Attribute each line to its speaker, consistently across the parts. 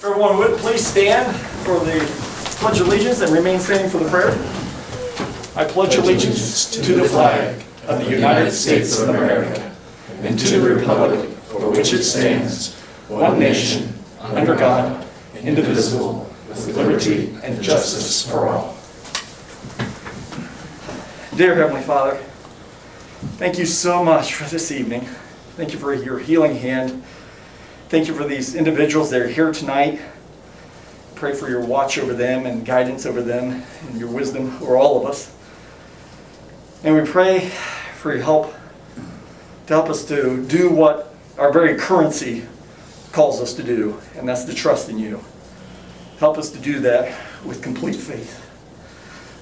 Speaker 1: Everyone would please stand for the Pledge of Allegiance and remain standing for the prayer. I pledge allegiance to the flag of the United States of America and to the republic for which it stands, one nation, under God, indivisible, with liberty and justice for all. Dear Heavenly Father, thank you so much for this evening. Thank you for your healing hand. Thank you for these individuals that are here tonight. Pray for your watch over them and guidance over them and your wisdom over all of us. And we pray for your help to help us to do what our very currency calls us to do, and that's to trust in you. Help us to do that with complete faith,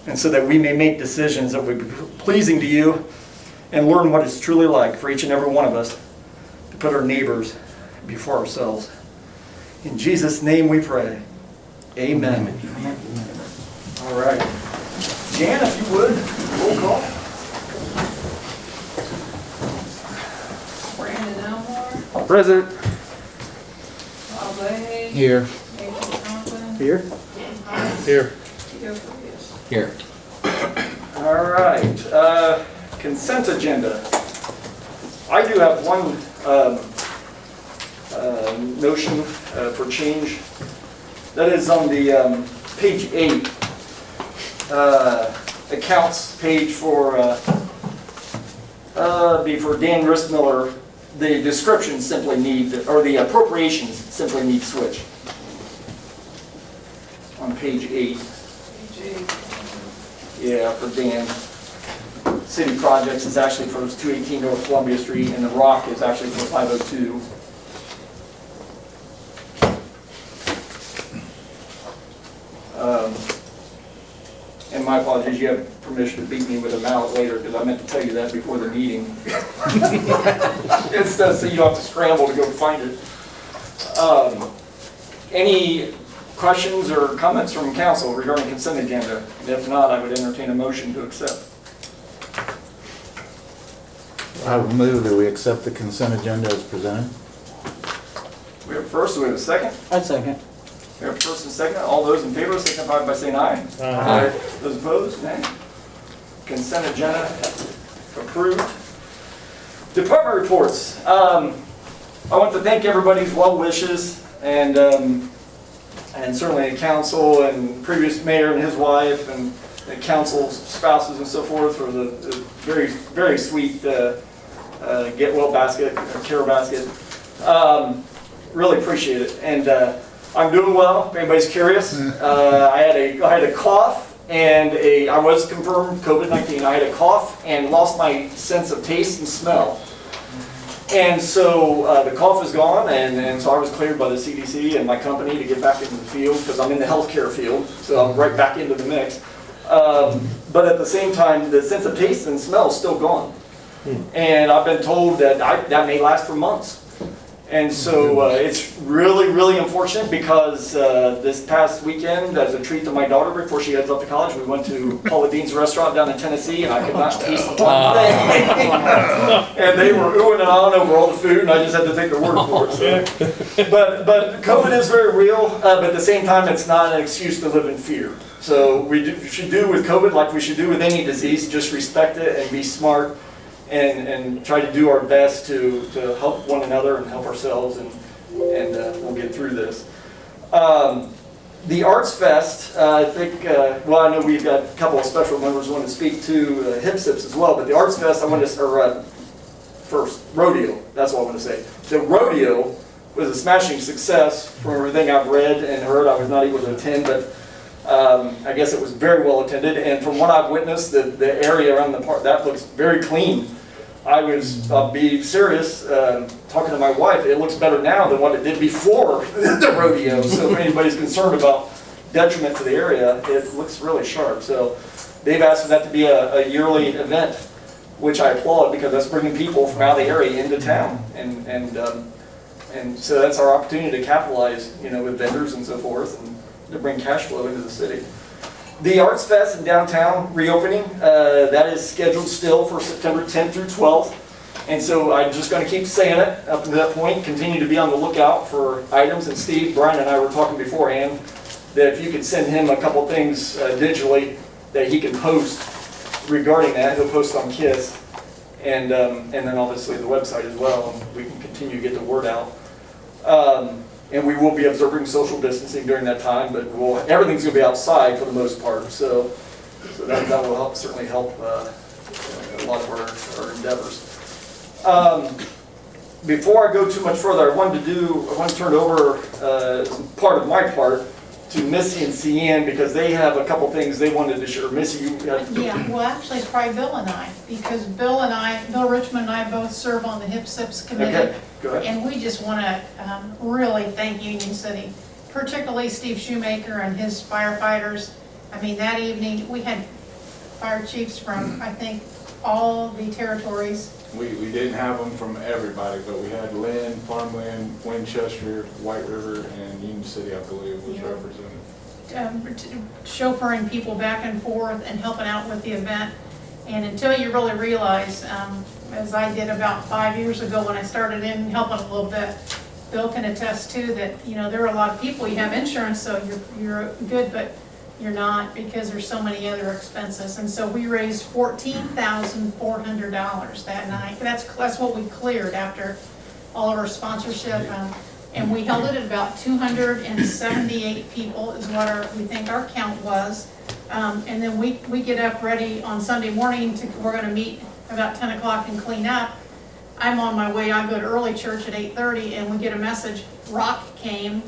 Speaker 1: and so that we may make decisions that would be pleasing to you and learn what it's truly like for each and every one of us to put our neighbors before ourselves. In Jesus' name we pray. Amen. Amen. All right. Jan, if you would, roll call.
Speaker 2: Brandon Elmore.
Speaker 1: Present.
Speaker 2: Lahey.
Speaker 3: Here.
Speaker 2: Conklin.
Speaker 1: Here.
Speaker 3: Here.
Speaker 2: Here.
Speaker 1: All right. Consent agenda. I do have one notion for change. That is on the page 8 accounts page for Dan Ristmiller. The descriptions simply need, or the appropriations simply need switch. On page 8. Yeah, for Dan. City projects is actually for 218 North Columbia Street, and the rock is actually for 502. And my apologies, you have permission to beat me with a mallet later, because I meant to tell you that before the meeting. Instead, so you don't have to scramble to go find it. Any questions or comments from council regarding consent agenda? And if not, I would entertain a motion to accept.
Speaker 3: I will move that we accept the consent agenda as presented.
Speaker 1: We have a first, we have a second.
Speaker 3: I'd second.
Speaker 1: We have a first and second. All those in favor signify by saying aye.
Speaker 3: Aye.
Speaker 1: Those opposed, nay. Consent agenda approved. Department reports. I want to thank everybody's well wishes and certainly the council and previous mayor and his wife and the council's spouses and so forth for the very, very sweet get well basket, or care basket. Really appreciate it. And I'm doing well, if anybody's curious. I had a cough and I was confirmed COVID-19. I had a cough and lost my sense of taste and smell. And so the cough is gone, and so I was cleared by the CDC and my company to get back into the field, because I'm in the healthcare field, so I'm right back into the mix. But at the same time, the sense of taste and smell is still gone. And I've been told that that may last for months. And so it's really, really unfortunate, because this past weekend, as a treat to my daughter before she heads off to college, we went to Paula Dean's restaurant down in Tennessee, and I could not taste one thing. And they were oohing and ahhing over all the food, and I just had to take their word for it. So. But COVID is very real, but at the same time, it's not an excuse to live in fear. So we should do with COVID like we should do with any disease, just respect it and be smart. And try to do our best to help one another and help ourselves, and we'll get through this. The Arts Fest, I think, well, I know we've got a couple of special members who want to speak to HIPSIPs as well, but the Arts Fest, I want to, first, rodeo, that's what I want to say. The rodeo was a smashing success from everything I've read and heard. I was not able to attend, but I guess it was very well attended, and from what I've witnessed, the area around the park, that looks very clean. I'll be serious, talking to my wife, it looks better now than what it did before the rodeo. So if anybody's concerned about detriment to the area, it looks really sharp. So they've asked for that to be a yearly event, which I applaud, because that's bringing people from out of the area into town. And so that's our opportunity to capitalize, with vendors and so forth, and to bring cash flow into the city. The Arts Fest in downtown reopening, that is scheduled still for September 10th through 12th. And so I'm just gonna keep saying it up to that point, continue to be on the lookout for items. And Steve, Brian and I were talking beforehand that if you could send him a couple things digitally that he can post regarding that, he'll post on K.I.S.S. And then obviously the website as well, and we can continue to get the word out. And we will be observing social distancing during that time, but everything's gonna be outside for the most part, so that will certainly help a lot of our endeavors. Before I go too much further, I want to turn it over part of my part to Missy and CN because they have a couple things they wanted to share. Missy, you got...
Speaker 2: Yeah, well, actually, it's probably Bill and I, because Bill Richmond and I both serve on the HIPSIPS committee.
Speaker 1: Okay, go ahead.
Speaker 2: And we just want to really thank Union City, particularly Steve Shoemaker and his firefighters. I mean, that evening, we had fire chiefs from, I think, all the territories.
Speaker 4: We didn't have them from everybody, but we had Lynn, Farmland, Winchester, White River, and Union City, I believe, was represented.
Speaker 2: Chauffeuring people back and forth and helping out with the event. And until you really realize, as I did about 5 years ago when I started in helping a little bit, Bill can attest too that, you know, there are a lot of people, you have insurance, so you're good, but you're not because there's so many other expenses. And so we raised $14,400 that night. That's what we cleared after all of our sponsorship. And we held it at about 278 people is what we think our count was. And then we get up ready on Sunday morning we're gonna meet about 10 o'clock and clean up. I'm on my way, I go to early church at 8:30 and we get a message, Rock came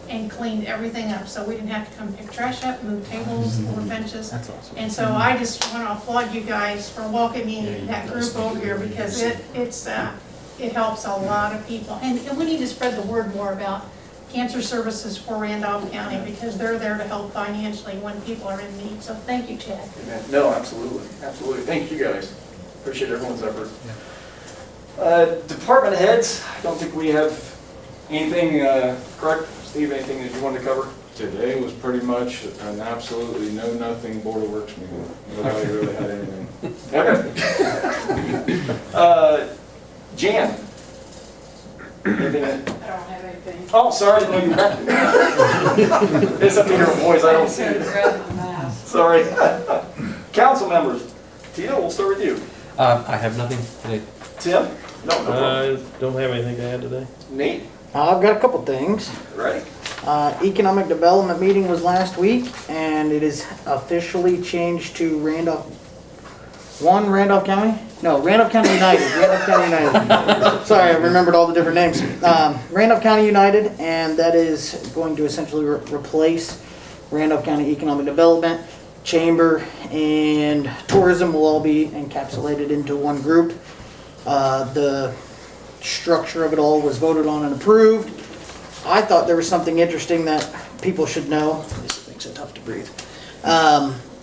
Speaker 2: and cleaned everything up. So we didn't have to come pick trash up, move tables, move benches.
Speaker 3: That's awesome.
Speaker 2: And so I just want to applaud you guys for welcoming that group over here because it helps a lot of people. And we need to spread the word more about cancer services for Randolph County because they're there to help financially when people are in need. So thank you, Chad.
Speaker 1: No, absolutely, absolutely. Thank you guys. Appreciate everyone's effort. Department heads, I don't think we have anything, correct? Steve, anything that you wanted to cover?
Speaker 4: Today was pretty much an absolutely know-nothing Board of Works meeting. Nobody really had anything.
Speaker 1: Okay. Jan? Anything?
Speaker 2: I don't have anything.
Speaker 1: Oh, sorry, I didn't know you had. It's up to your voice, I don't see it. Sorry. Council members. Tina, we'll start with you.
Speaker 5: I have nothing today.
Speaker 1: Tim? No problem.
Speaker 6: Don't have anything to add today.
Speaker 1: Nate?
Speaker 7: I've got a couple things.
Speaker 1: Ready?
Speaker 7: Economic development meeting was last week, and it is officially changed to Randolph County? No, Randolph County United. Randolph County United. Sorry, I remembered all the different names. Randolph County United, and that is going to essentially replace Randolph County Economic Development. Chamber and tourism will all be encapsulated into one group. The structure of it all was voted on and approved. I thought there was something interesting that people should know. This makes it tough to breathe.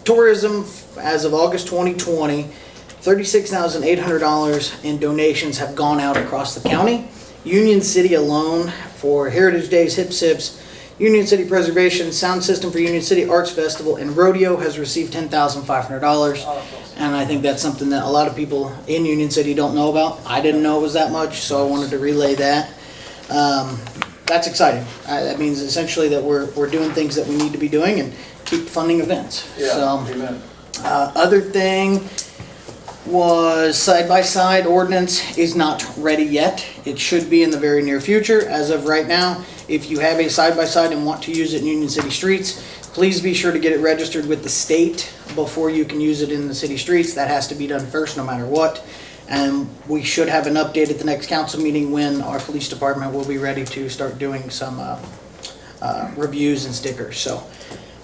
Speaker 7: Tourism, as of August 2020, $36,800 in donations have gone out across the county. Union City alone for Heritage Days, HIPSIPS, Union City Preservation, Sound System for Union City Arts Festival, and Rodeo has received $10,500. And I think that's something that a lot of people in Union City don't know about. I didn't know it was that much, so I wanted to relay that. That's exciting. That means essentially that we're doing things that we need to be doing and keep funding events.
Speaker 1: Yeah,
Speaker 7: So,
Speaker 1: amen.
Speaker 7: other thing was side-by-side ordinance is not ready yet. It should be in the very near future. As of right now, if you have a side-by-side and want to use it in Union City streets, please be sure to get it registered with the state before you can use it in the city streets. That has to be done first no matter what. And we should have an update at the next council meeting when our police department will be ready to start doing some reviews and stickers. So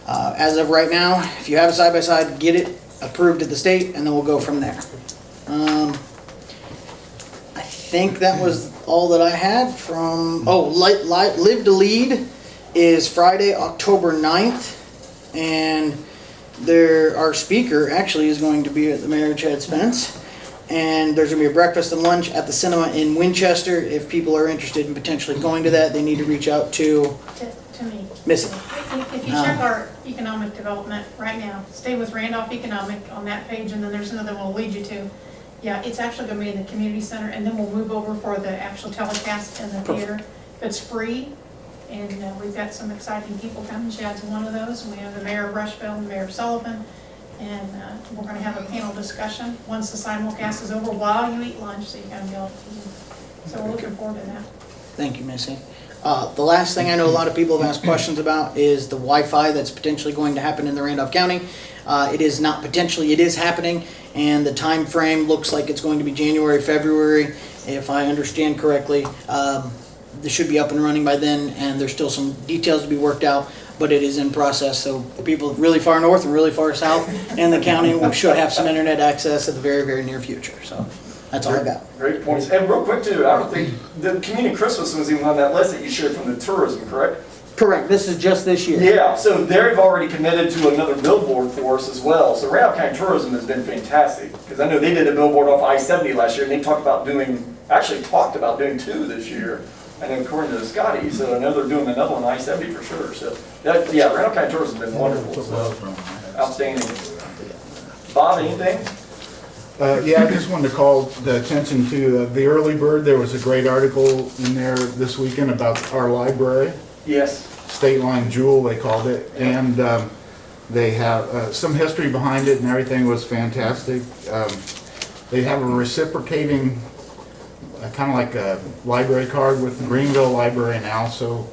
Speaker 7: as of right now, if you have a side-by-side, get it approved at the state and then we'll go from there. I think that was all that I had from, Live to Lead is Friday, October 9th. And our speaker actually is going to be at the Mayor Chad Spence. And there's going to be a breakfast and lunch at the cinema in Winchester. If people are interested in potentially going to that, they need to reach out to
Speaker 2: me.
Speaker 7: Missy.
Speaker 2: If you check our economic development right now, stay with Randolph Economic on that page, and then there's another one we'll lead you to. Yeah, it's actually gonna be in the community center, and then we'll move over for the actual telecast in the theater. It's free, and we've got some exciting people coming. Chad's one of those. We have the mayor of Rushville and the mayor of Sullivan, and we're gonna have a panel discussion once the simulcast is over while you eat lunch, so you're gonna be able to. So we're looking forward to that.
Speaker 7: Thank you, Missy. The last thing I know a lot of people have asked questions about is the Wi-Fi that's potentially going to happen in the Randolph County. It is not potentially, it is happening, and the time frame looks like it's going to be January, February, if I understand correctly. This should be up and running by then, and there's still some details to be worked out, but it is in process. So people really far north and really far south in the county should have some internet access in the very, very near future. So that's all I got.
Speaker 1: Great points. And real quick too, I don't think the community Christmas was even on that list that you shared from the tourism, correct?
Speaker 7: Correct. This is just this year.
Speaker 1: Yeah, so they've already committed to another billboard for us as well. So Randolph County Tourism has been fantastic, because I know they did a billboard off I-70 last year, and they talked about doing two this year. I know according to Scotty, so I know they're doing another one, I-70 for sure. So, that, yeah, Randolph County Tourism has been wonderful, so outstanding. Bob, anything?
Speaker 3: Yeah, I just wanted to call the attention to the early bird. There was a great article in there this weekend about our library.
Speaker 1: Yes.
Speaker 3: State Line Jewel, they called it, and they have some history behind it, and everything was fantastic. They have a reciprocating, kind of like a library card with the Greenville Library now, so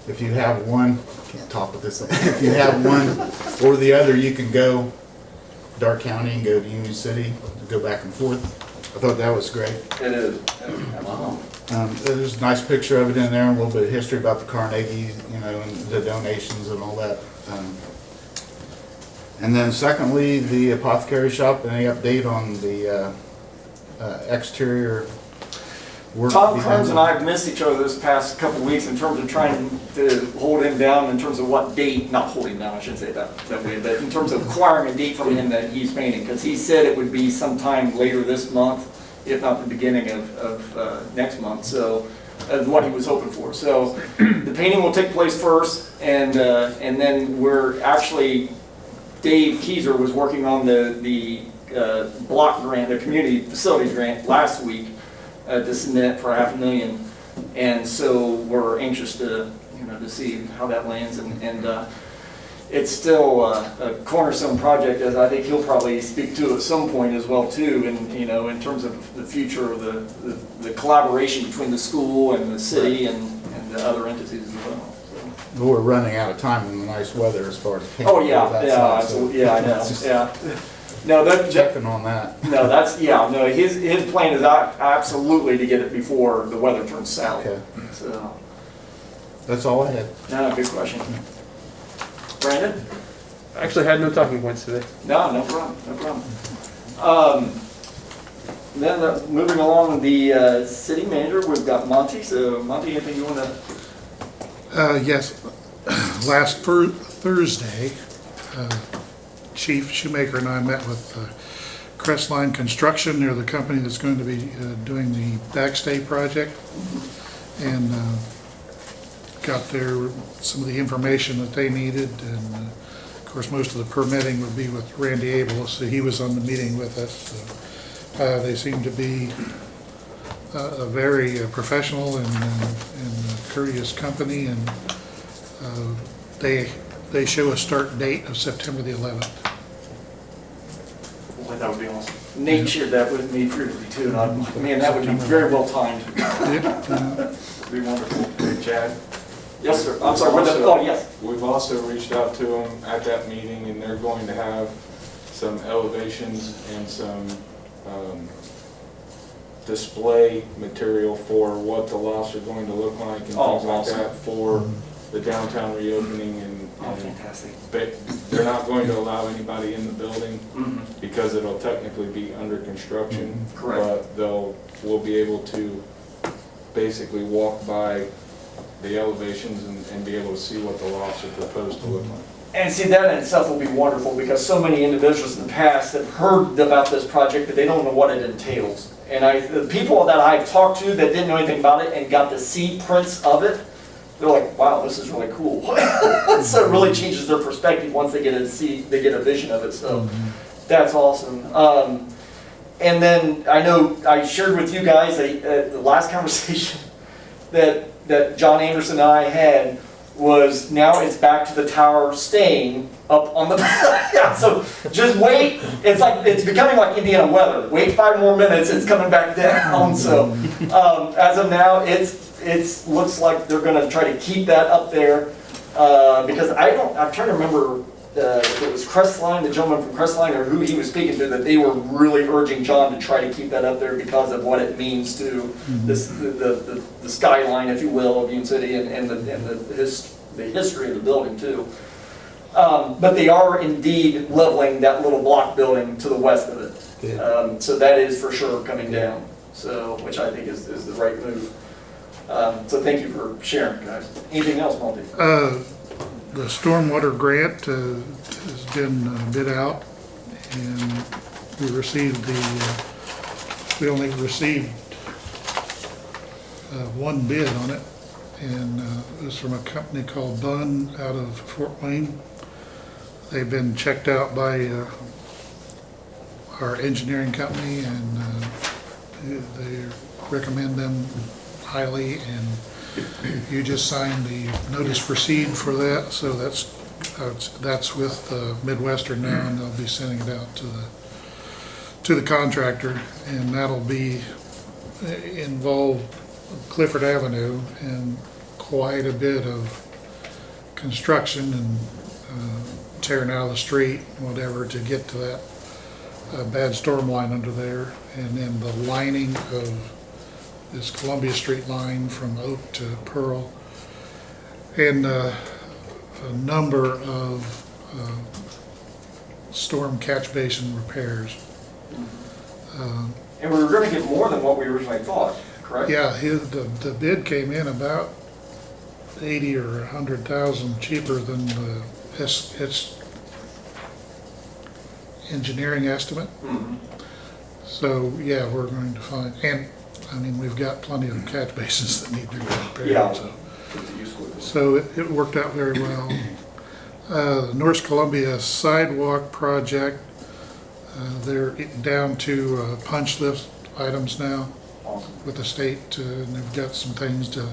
Speaker 3: if you have one, can't talk with this thing, if you have one or the other, you can go Dark County and go to Union City, go back and forth. I thought that was great.
Speaker 1: It is. Wow.
Speaker 3: There's a nice picture of it in there, and a little bit of history about the Carnegie, you know, and the donations and all that. And then secondly, the apothecary shop, any update on the exterior work?
Speaker 1: Tom Kearns and I have missed each other this past couple of weeks in terms of trying to hold him down in terms of what date, not hold him down, I shouldn't say that way, but in terms of acquiring a date from him that he's painting, because he said it would be sometime later this month, if not the beginning of next month, so what he was hoping for. So the painting will take place first, and then we're actually, Dave Keyser was working on the block grant, the community facilities grant last week to submit for $500,000, and so we're anxious to see how that lands, and it's still a cornerstone project, as I think he'll probably speak to at some point as well too, and in terms of the future of the collaboration between the school and the city and the other entities as well. So.
Speaker 3: We're running out of time in the nice weather as far as paint.
Speaker 1: Oh yeah, absolutely. Yeah, I know. Yeah. No,
Speaker 3: checking on that.
Speaker 1: No, his plan is absolutely to get it before the weather turns south. Okay. So.
Speaker 3: That's all I had.
Speaker 1: No, good question. Brandon?
Speaker 5: I actually had no talking points today.
Speaker 1: No problem. Then moving along with the city manager, we've got Monte. So Monte, anything you want to?
Speaker 6: Yes. Last Thursday, Chief Shoemaker and I met with Crestline Construction. They're the company that's going to be doing the backstay project, and got some of the information that they needed, and of course most of the permitting would be with Randy Abel, so he was on the meeting with us. They seem to be a very professional and courteous company, and they show a start date of September the 11th.
Speaker 1: Boy, that would be awesome. Nate shared that with me previously too, and man, that would be very well timed. It'd be wonderful.
Speaker 4: Chad?
Speaker 1: Yes, sir. I'm sorry. Yes.
Speaker 4: We've also reached out to them at that meeting, and they're going to have some elevations and some display material for what the lots are going to look like and things like that for the downtown reopening. And
Speaker 1: fantastic.
Speaker 4: They're not going to allow anybody in the building because it'll technically be under construction.
Speaker 1: Correct.
Speaker 4: But we'll be able to basically walk by the elevations and be able to see what the lots are proposed to look like.
Speaker 1: And see, that in itself will be wonderful, because so many individuals in the past have heard about this project, but they don't know what it entails. And the people that I've talked to that didn't know anything about it and got to see prints of it, they're like, wow, this is really cool. So it really changes their perspective once they get a vision of it. So that's awesome. And then I know I shared with you guys the last conversation that John Anderson and I had was now it's back to the tower staying up on the, yeah, so just wait. It's like, it's becoming like Indiana weather. Wait 5 more minutes, it's coming back down. So as of now, it's looks like they're gonna try to keep that up there. Because I'm trying to remember if it was Crestline, the gentleman from Crestline, or who he was speaking to, that they were really urging John to try to keep that up there because of what it means to this, the skyline, if you will, of Union City and the history of the building too. But they are indeed leveling that little block building to the west of it. So that is for sure coming down. So, which I think is the right move. So thank you for sharing, guys. Anything else, Monte?
Speaker 6: The stormwater grant has been bid out, and we received we only received one bid on it, and it was from a company called Bunn out of Fort Wayne. They've been checked out by our engineering company, and they recommend them highly, and you just signed the notice to proceed for that, so that's with Midwestern now, and they'll be sending it out to the contractor, and that'll be involve Clifford Avenue and quite a bit of construction and tearing out of the street, whatever, to get to that bad storm line under there, and then the lining of this Columbia Street line from Oak to Pearl, and a number of storm catch basin repairs.
Speaker 1: And we were going to get more than what we originally thought, correct?
Speaker 6: Yeah, the bid came in about 80 or 100,000 cheaper than its engineering estimate.
Speaker 1: Mm-hmm.
Speaker 6: So yeah, we're going to find, and I mean, we've got plenty of catch basins that need to be repaired.
Speaker 1: Yeah.
Speaker 6: So it worked out very well. The North Columbia sidewalk project, they're down to punch list items now with the state, and they've got some things to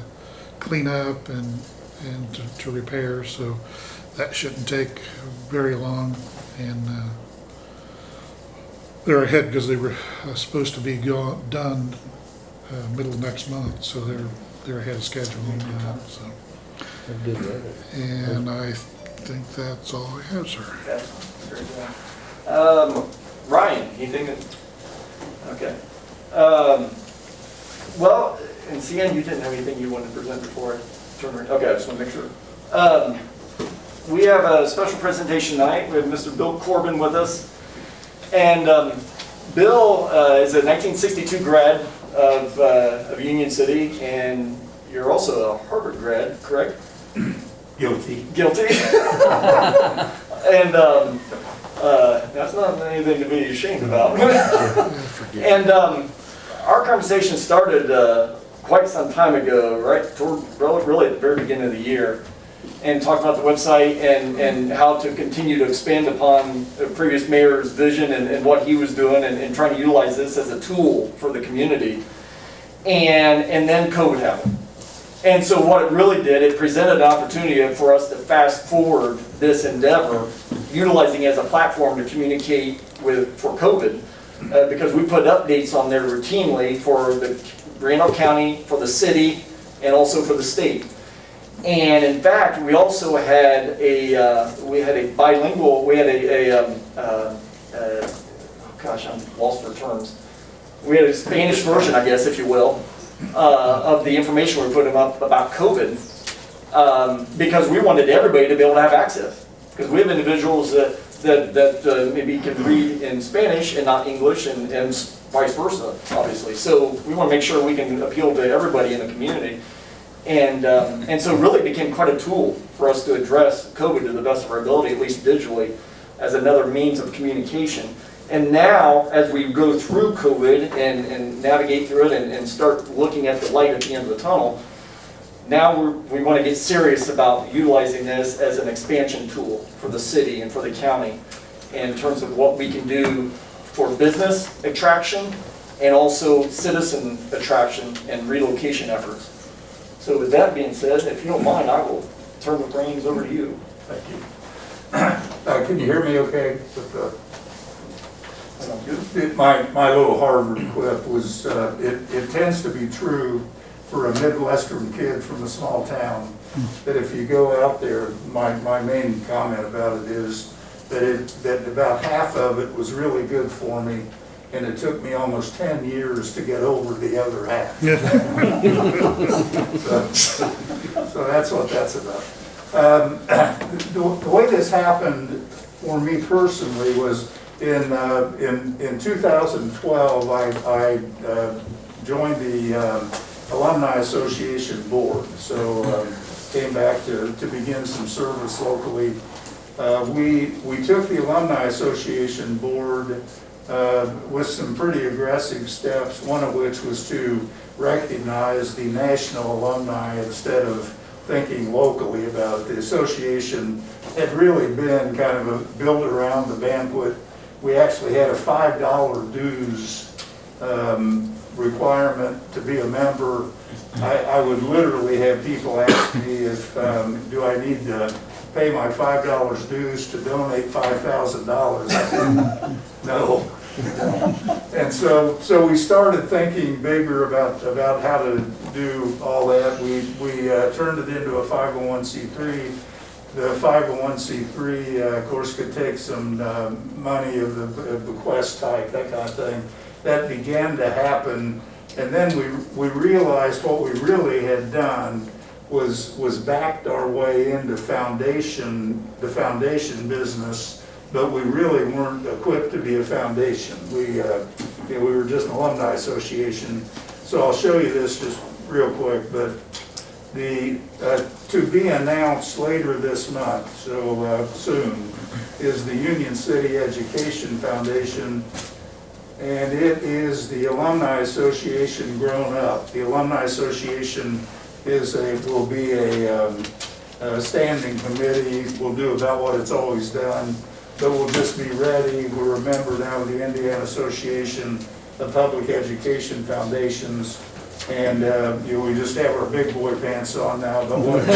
Speaker 6: clean up and to repair, so that shouldn't take very long. And they're ahead because they were supposed to be done middle of next month, so they're ahead of schedule on that. So, and I think that's all I have, sir.
Speaker 1: That's very good. Ryan, anything that? Okay. Well, and CN, you didn't have anything you wanted to present before I turn around. Okay, I just want to make sure. We have a special presentation tonight. We have Mr. Bill Corbin with us, and Bill is a 1962 grad of Union City, and you're also a Harvard grad, correct?
Speaker 8: Guilty.
Speaker 1: Guilty. And that's not anything to be ashamed about. And our conversation started quite some time ago, right? Really at the very beginning of the year, and talked about the website and how to continue to expand upon the previous mayor's vision and what he was doing, and trying to utilize this as a tool for the community. And then COVID happened. And so what it really did, it presented an opportunity for us to fast forward this endeavor, utilizing it as a platform to communicate for COVID, because we put updates on there routinely for the Randolph County, for the city, and also for the state. And in fact, we also had a bilingual, we had gosh, I'm lost for terms. We had a Spanish version, I guess, if you will, of the information we were putting up about COVID, because we wanted everybody to be able to have access. Because we have individuals that maybe can read in Spanish and not English, and vice versa, obviously. So we want to make sure we can appeal to everybody in the community. And so it really became quite a tool for us to address COVID to the best of our ability, at least digitally, as another means of communication. And now, as we go through COVID and navigate through it and start looking at the light at the end of the tunnel, now we want to get serious about utilizing this as an expansion tool for the city and for the county in terms of what we can do for business attraction and also citizen attraction and relocation efforts. So with that being said, if you don't mind, I will turn the reins over to you.
Speaker 8: Thank you. Can you hear me okay? With
Speaker 1: Sounds good.
Speaker 8: my little Harvard quip was, it tends to be true for a Midwestern kid from a small town, that if you go out there, my main comment about it is that about half of it was really good for me, and it took me almost 10 years to get over the other half. So that's what that's about. The way this happened for me personally was in 2012, I joined the Alumni Association board. So came back to begin some service locally. We took the Alumni Association board with some pretty aggressive steps, one of which was to recognize the national alumni instead of thinking locally about it. The association had really been kind of built around the banquet. We actually had a $5 dues requirement to be a member. I would literally have people ask me if, do I need to pay my $5 dues to donate $5,000? I said, no. And so we started thinking bigger about how to do all that. We turned it into a 501c3. The 501c3, of course, could take some money of the Quest type, that kind of thing. That began to happen, and then we realized what we really had done was backed our way into the foundation business, but we really weren't equipped to be a foundation. We were just an alumni association. So I'll show you this just real quick, but to be announced later this month, so soon, is the Union City Education Foundation, and it is the Alumni Association grown up. The Alumni Association will be a standing committee. We'll do about what it's always done, but we'll just be ready. We're a member now of the Indiana Association of Public Education Foundations, and we just have our big boy pants on now, but what it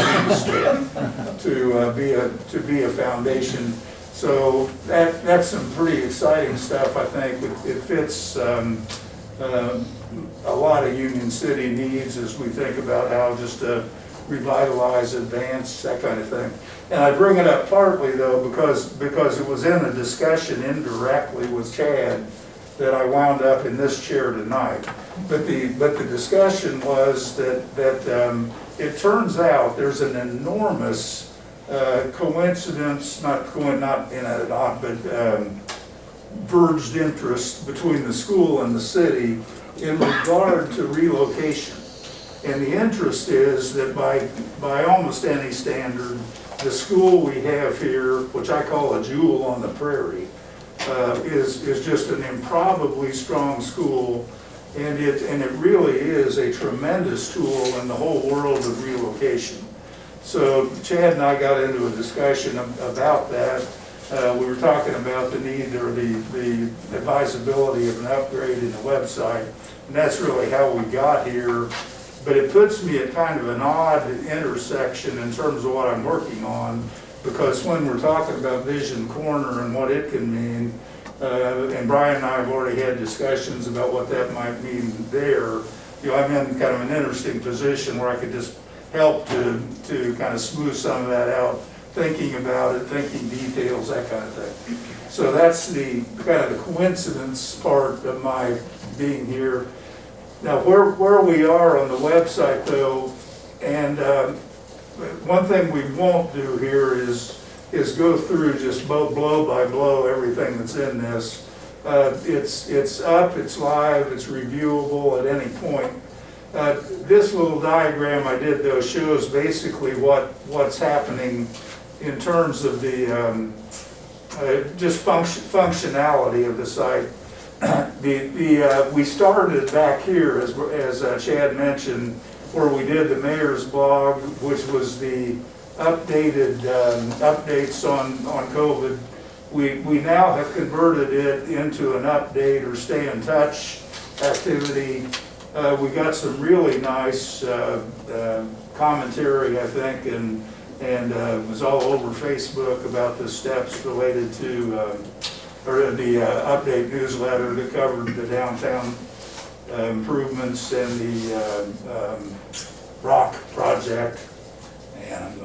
Speaker 8: means to be a foundation. So that's some pretty exciting stuff. I think it fits a lot of Union City needs as we think about how just to revitalize, advance, that kind of thing. And I bring it up partly though because it was in a discussion indirectly with Chad that I wound up in this chair tonight. But the discussion was that it turns out there's an enormous coincidence, not in an odd, but verged interest between the school and the city in regard to relocation. And the interest is that by almost any standard, the school we have here, which I call a jewel on the prairie, is just an improbably strong school, and it really is a tremendous tool in the whole world of relocation. So Chad and I got into a discussion about that. We were talking about the need or the advisability of an upgrade in the website, and that's really how we got here. But it puts me at kind of an odd intersection in terms of what I'm working on, because when we're talking about Vision Corner and what it can mean, and Brian and I have already had discussions about what that might mean there, I'm in kind of an interesting position where I could just help to kind of smooth some of that out, thinking about it, thinking details, that kind of thing. So that's the kind of the coincidence part of my being here. Now, where we are on the website, though, and one thing we won't do here is go through just blow by blow everything that's in this. It's up, it's live, it's reviewable at any point. This little diagram I did, though, shows basically what's happening in terms of the just functionality of the site. We started back here, as Chad mentioned, where we did the mayor's blog, which was the updated updates on COVID. We now have converted it into an update or stay in touch activity. We got some really nice commentary, I think, and it was all over Facebook about the steps related to, or the update newsletter that covered the downtown improvements and the rock project. And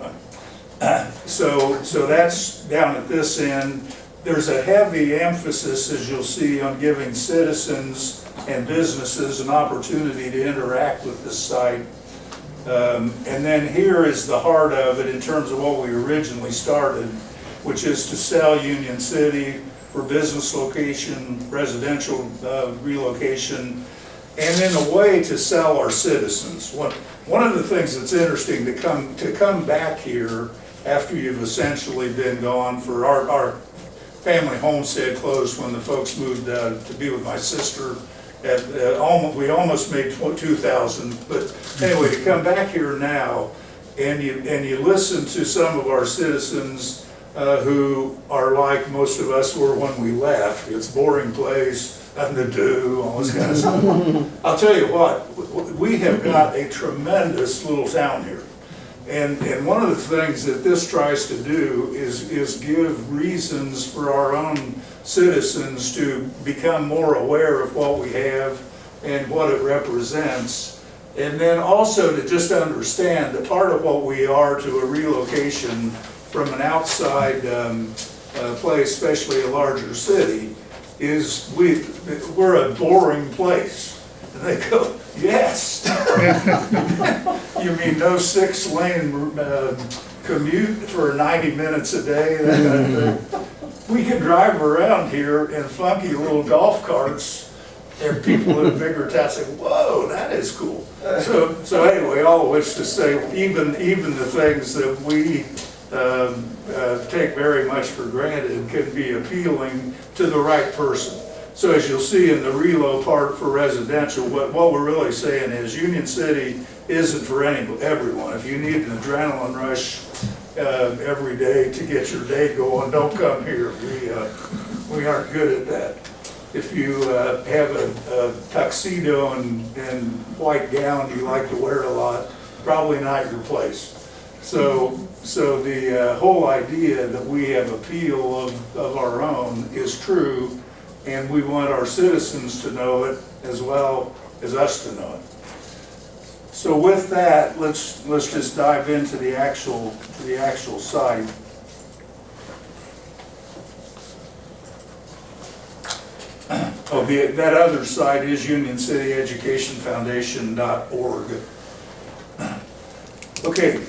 Speaker 8: so that's down at this end. There's a heavy emphasis, as you'll see, on giving citizens and businesses an opportunity to interact with this site. And then here is the heart of it in terms of what we originally started, which is to sell Union City for business location, residential relocation, and in a way to sell our citizens. One of the things that's interesting to come back here after you've essentially been gone for our family homestead closed when the folks moved to be with my sister. We almost made 2,000, but anyway, to come back here now and you listen to some of our citizens who are like most of us were when we left. It's a boring place, nothing to do, all this kind of stuff. I'll tell you what, we have got a tremendous little town here. And one of the things that this tries to do is give reasons for our own citizens to become more aware of what we have and what it represents. And then also to just understand that part of what we are to a relocation from an outside place, especially a larger city, is we're a boring place. And they go, yes. You mean no 6-lane commute for 90 minutes a day, that kind of thing. We can drive around here in funky little golf carts, and people in bigger towns say, whoa, that is cool. So anyway, all of which to say, even the things that we take very much for granted can be appealing to the right person. So as you'll see in the relo part for residential, what we're really saying is Union City isn't for everyone. If you need an adrenaline rush every day to get your day going, don't come here. We aren't good at that. If you have a tuxedo and white gown you like to wear a lot, probably not your place. So the whole idea that we have appeal of our own is true, and we want our citizens to know it as well as us to know it. So with that, let's just dive into the actual site. Oh, that other site is UnionCityEducationFoundation.org. Okay,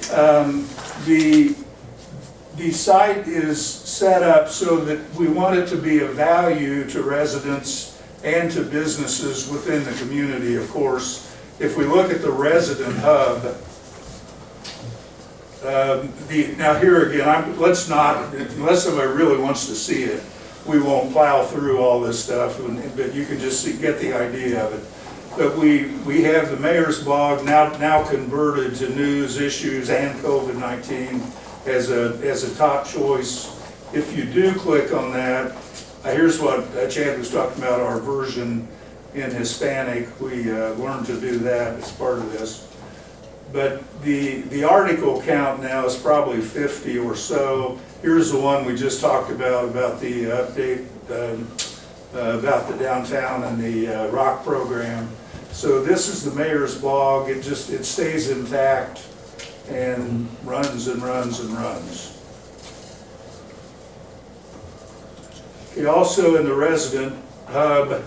Speaker 8: the site is set up so that we want it to be of value to residents and to businesses within the community, of course. If we look at the resident hub, now here again, let's not, unless somebody really wants to see it, we won't plow through all this stuff, but you can just get the idea of it. But we have the mayor's blog now converted to news, issues, and COVID-19 as a top choice. If you do click on that, here's what Chad was talking about, our version in Hispanic. We learned to do that as part of this. But the article count now is probably 50 or so. Here's the one we just talked about the update about the downtown and the rock program. So this is the mayor's blog. It stays intact and runs and runs and runs. Okay, also in the resident hub,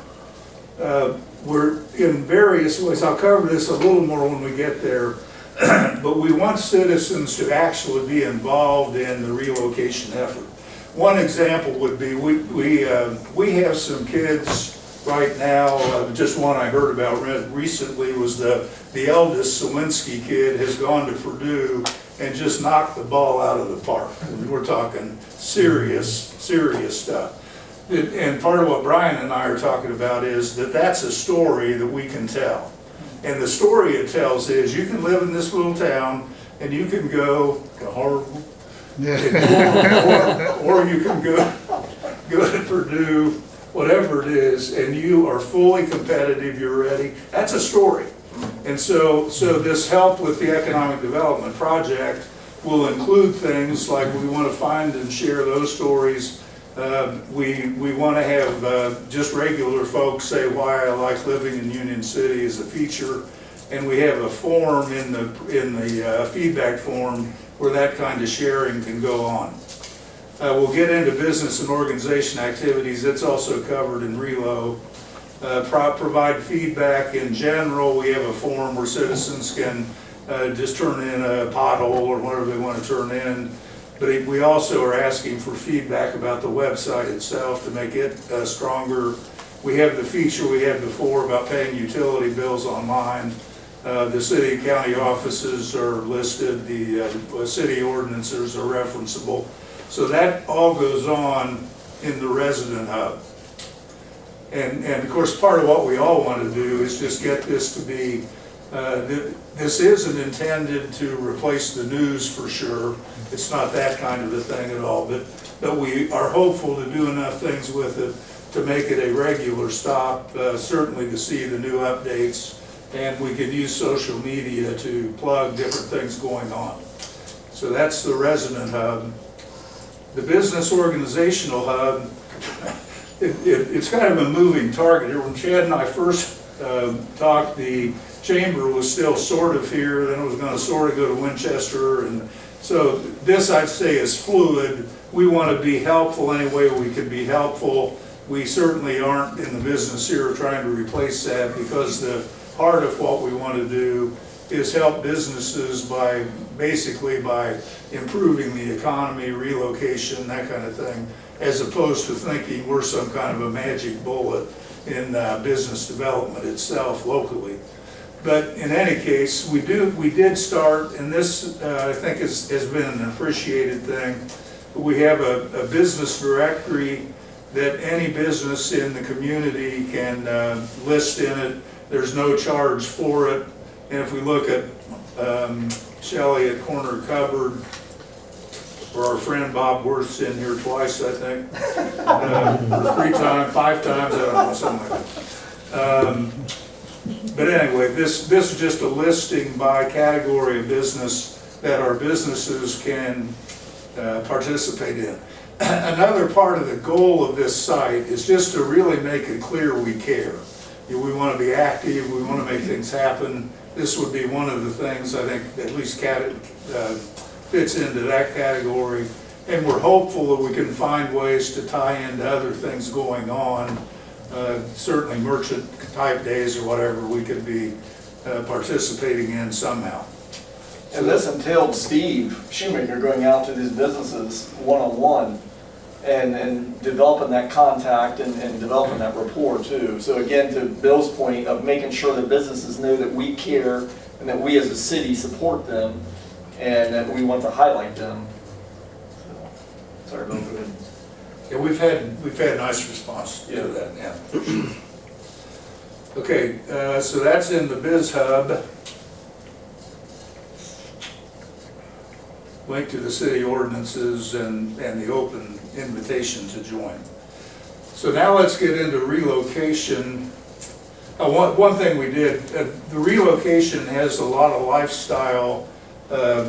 Speaker 8: we're in various ways. I'll cover this a little more when we get there. But we want citizens to actually be involved in the relocation effort. One example would be we have some kids right now. Just one I heard about recently was the eldest Sawinski kid has gone to Purdue and just knocked the ball out of the park. We're talking serious stuff. And part of what Brian and I are talking about is that's a story that we can tell. And the story it tells is you can live in this little town and you can go to Harvard, or you can go Purdue, whatever it is, and you are fully competitive, you're ready, that's a story. And so this help with the economic development project will include things like we want to find and share those stories. We want to have just regular folks say why I like living in Union City as a feature. And we have a form in the feedback form where that kind of sharing can go on. We'll get into business and organization activities. It's also covered in RELO. Provide feedback in general. We have a form where citizens can just turn in a pothole or whatever they want to turn in. But we also are asking for feedback about the website itself to make it stronger. We have the feature we had before about paying utility bills online. The city and county offices are listed. The city ordinances are referenceable. So that all goes on in the resident hub. And of course, part of what we all want to do is just get this to be, this isn't intended to replace the news for sure. It's not that kind of a thing at all, but we are hopeful to do enough things with it to make it a regular stop, certainly to see the new updates. And we can use social media to plug different things going on. So that's the resident hub. The business organizational hub, it's kind of a moving target. When Chad and I first talked, the chamber was still sort of here, then it was going to sort of go to Winchester, and so this I'd say is fluid. We want to be helpful any way we can be helpful. We certainly aren't in the business here of trying to replace that, because the heart of what we want to do is help businesses by basically by improving the economy, relocation, that kind of thing, as opposed to thinking we're some kind of a magic bullet in business development itself locally. But in any case, we did start, and this I think has been an appreciated thing. We have a business directory that any business in the community can list in it. There's no charge for it. And if we look at Shelley at Corner Cupboard, or our friend Bob Worth's in here twice, I think, 5 times, I don't know, something like that. But anyway, this is just a listing by category of business that our businesses can participate in. Another part of the goal of this site is just to really make it clear we care. We want to be active, we want to make things happen. This would be one of the things I think at least fits into that category. And we're hopeful that we can find ways to tie into other things going on. Certainly merchant type days or whatever we could be participating in somehow.
Speaker 1: And this entailed Steve Shoemaker going out to these businesses one-on-one and developing that contact and developing that rapport too. So again, to Bill's point of making sure that businesses know that we care and that we as a city support them and that we want to highlight them. So, sorry, Bill, go ahead.
Speaker 8: Yeah, we've had nice response to that, yeah. Okay, so that's in the Biz Hub. Link to the city ordinances and the open invitation to join. So now let's get into relocation. One thing we did, the relocation has a lot of lifestyle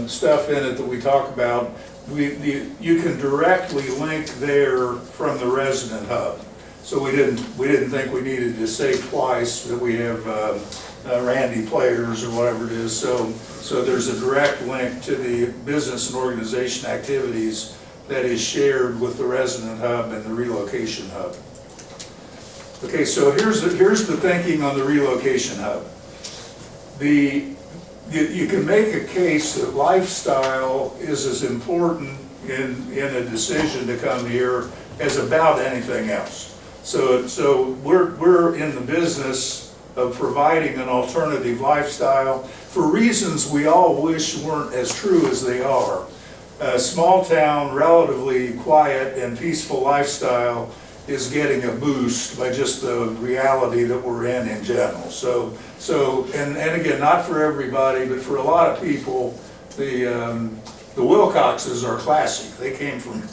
Speaker 8: stuff in it that we talk about. You can directly link there from the resident hub. So we didn't think we needed to say twice that we have Randy Players or whatever it is. So there's a direct link to the business and organization activities that is shared with the resident hub and the relocation hub. Okay, so here's the thinking on the relocation hub. You can make a case that lifestyle is as important in a decision to come here as about anything else. So we're in the business of providing an alternative lifestyle for reasons we all wish weren't as true as they are. A small town, relatively quiet and peaceful lifestyle is getting a boost by just the reality that we're in general. So and again, not for everybody, but for a lot of people, the The Wilcoxes are classic. They came from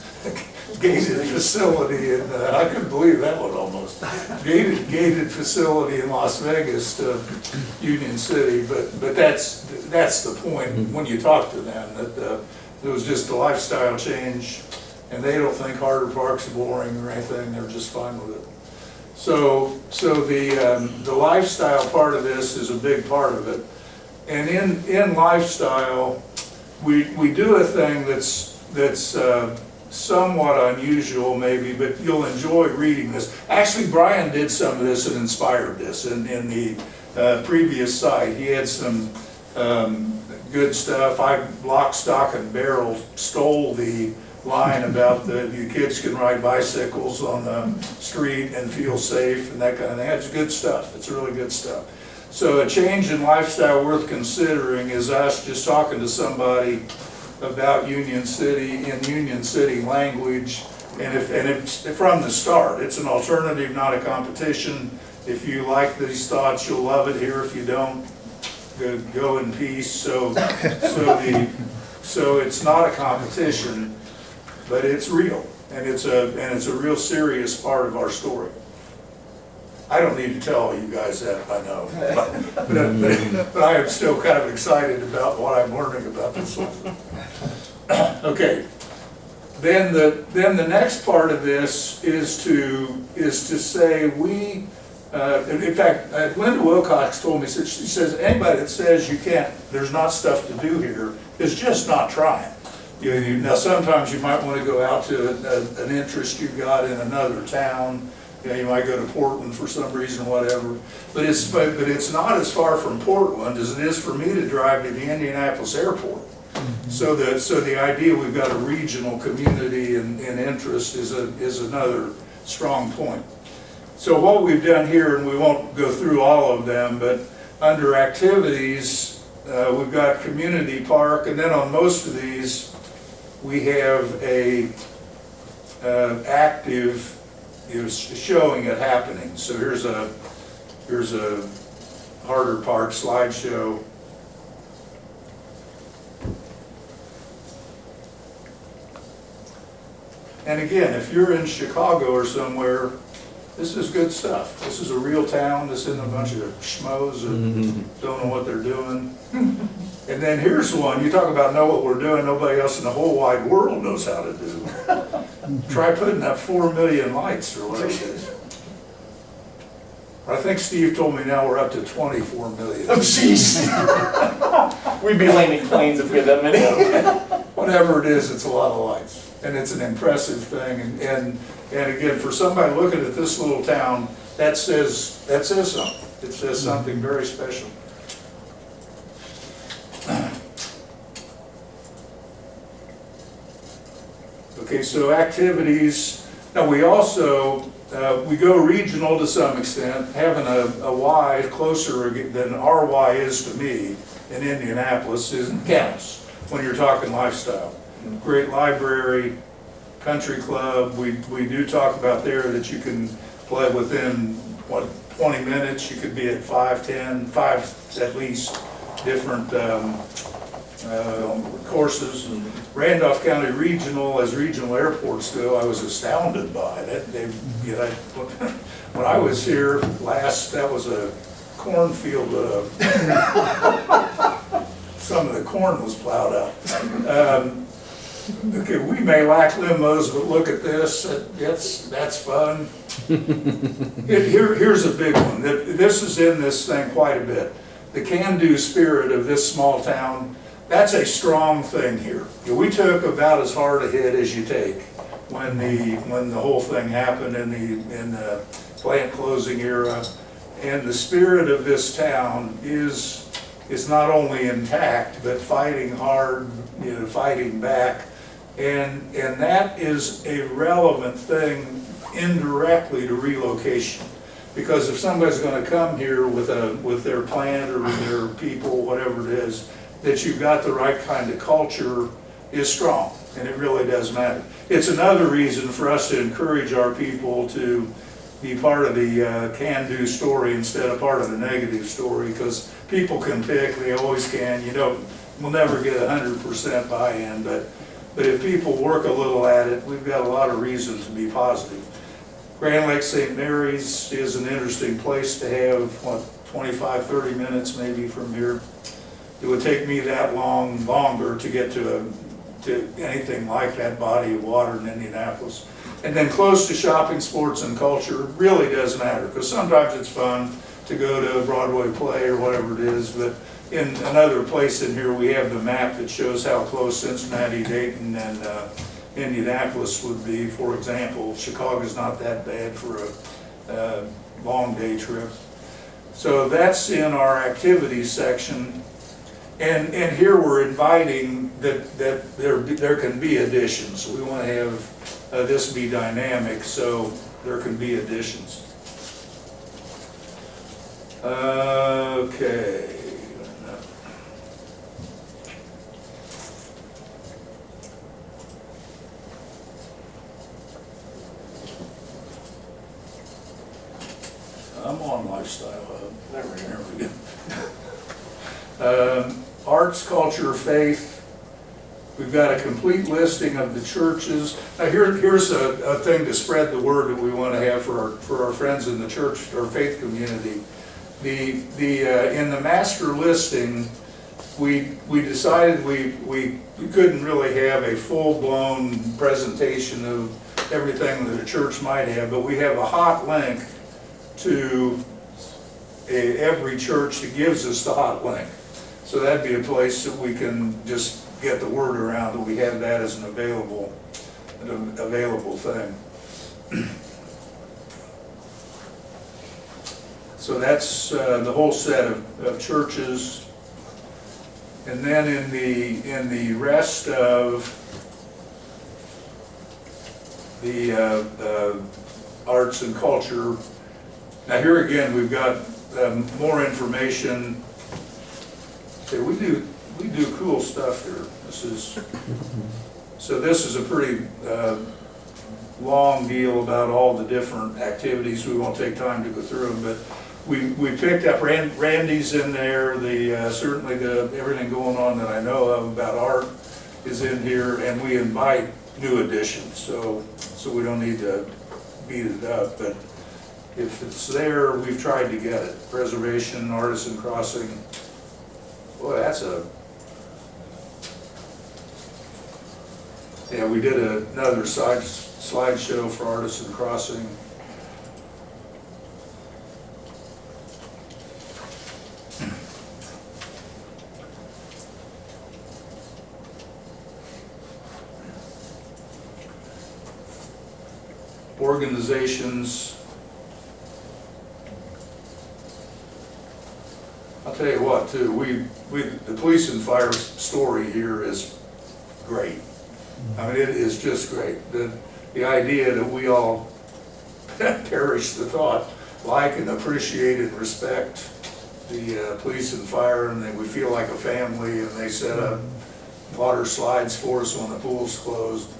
Speaker 8: gated facility, and I couldn't believe that one almost. Gated facility in Las Vegas to Union City, but that's the point when you talk to them, that it was just a lifestyle change, and they don't think Harder Park's boring or anything. They're just fine with it. So the lifestyle part of this is a big part of it, and in lifestyle, we do a thing that's somewhat unusual maybe, but you'll enjoy reading this. Actually, Brian did some of this and inspired this in the previous site. He had some good stuff. I, lock, stock, and barrel, stole the line about the kids can ride bicycles on the street and feel safe and that kind of thing. It's good stuff. It's really good stuff. So a change in lifestyle worth considering is us just talking to somebody about Union City in Union City language, and it's from the start. It's an alternative, not a competition. If you like these thoughts, you'll love it here. If you don't, go in peace. So it's not a competition, but it's real, and it's a real serious part of our story. I don't need to tell you guys that, I know, but I am still kind of excited about what I'm learning about this whole thing. Okay, then the next part of this is to say we. In fact, Linda Wilcox told me, she says anybody that says you can't, there's not stuff to do here is just not trying. Now sometimes you might want to go out to an interest you got in another town. You might go to Portland for some reason, whatever. But it's not as far from Portland as it is for me to drive to the Indianapolis airport. So the idea we've got a regional community and interest is another strong point. So what we've done here, and we won't go through all of them, but under activities, we've got community park, and then on most of these, we have a active showing it happening. So here's a Harder Park slideshow. And again, if you're in Chicago or somewhere, this is good stuff. This is a real town. This isn't a bunch of schmoes that don't know what they're doing. And then here's one. You talk about know what we're doing, nobody else in the whole wide world knows how to do. Try putting up 4 million lights or whatever it is. I think Steve told me now we're up to 24 million.
Speaker 1: Oh, jeez. We'd be landing planes if we had that many.
Speaker 8: Whatever it is, it's a lot of lights. And it's an impressive thing. And again, for somebody looking at this little town, that says something. It says something very special. Okay, so activities. Now we also, we go regional to some extent. Having a Y closer than our Y is to me in Indianapolis counts when you're talking lifestyle. Great library, country club. We do talk about there that you can play within, 20 minutes. You could be at 5 at least different courses. Randolph County Regional, as regional airports go, I was astounded by that. When I was here last, that was a cornfield. Some of the corn was plowed out. Okay, we may lack limos, but look at this. That's fun. Here's a big one. This is in this thing quite a bit. The can-do spirit of this small town. That's a strong thing here. We took about as hard a hit as you take when the whole thing happened in the plant closing era, and the spirit of this town is not only intact but fighting hard, fighting back, and that is a relevant thing indirectly to relocation. Because if somebody's going to come here with their plant or with their people, whatever it is, that you've got the right kind of culture is strong, and it really does matter. It's another reason for us to encourage our people to be part of the can-do story instead of part of the negative story, because people can pick, they always can. we'll never get 100% buy-in, but if people work a little at it, we've got a lot of reason to be positive. Grand Lake St. Mary's is an interesting place to have, what, 25, 30 minutes maybe from here. It would take me that longer to get to anything like that body of water in Indianapolis. And then close to shopping, sports, and culture really does matter, because sometimes it's fun to go to a Broadway play or whatever it is, but in another place in here, we have the map that shows how close Cincinnati, Dayton, and Indianapolis would be. For example, Chicago's not that bad for a long day trip. So that's in our activities section. And here we're inviting that there can be additions. We want to have this be dynamic, so there can be additions. Okay. I'm on Lifestyle Hub. There we go. Arts, culture, faith. We've got a complete listing of the churches. Now here's a thing to spread the word that we want to have for our friends in the church or faith community. In the master listing, we decided we couldn't really have a full-blown presentation of everything that a church might have, but we have a hot link to every church that gives us the hot link. So that'd be a place that we can just get the word around that we have that as an available thing. So that's the whole set of churches. And then in the rest of the arts and culture, now here again we've got more information. Okay, we do cool stuff here. This is a pretty long deal about all the different activities. We won't take time to go through them, but we picked up Randy's in there. Certainly everything going on that I know of about art is in here, and we invite new additions. So we don't need to beat it up, but if it's there, we've tried to get it. Preservation, Artisan Crossing. Boy, that's yeah, we did another slideshow for Artisan Crossing. Organizations. I'll tell you what, too, the police and fire story here is great. I mean, it is just great. The idea that we all perish the thought, like and appreciate and respect the police and fire, and that we feel like a family, and they set up water slides for us when the pool's closed.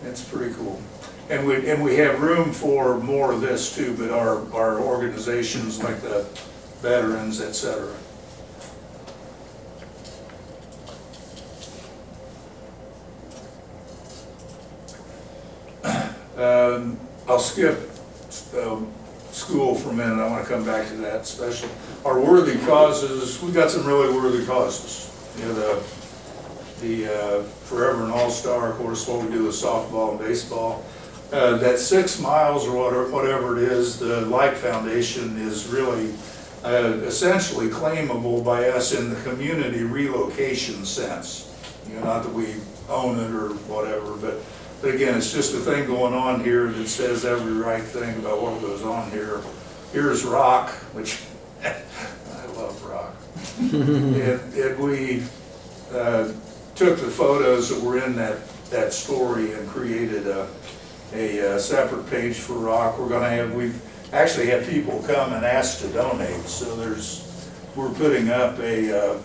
Speaker 8: It's pretty cool. And we have room for more of this too, but our organizations like the veterans, etc. I'll skip school for a minute. I want to come back to that special. Our worthy causes, we've got some really worthy causes. You know, the Forever and All-Star, of course, what we do with softball and baseball. That 6 miles or whatever it is, the Light Foundation is really essentially claimable by us in the community relocation sense. You know, not that we own it or whatever, but again, it's just a thing going on here that says every right thing about what goes on here. Here's rock, which I love rock. and we took the photos that were in that story and created a separate page for rock. We've actually had people come and ask to donate. So we're putting up a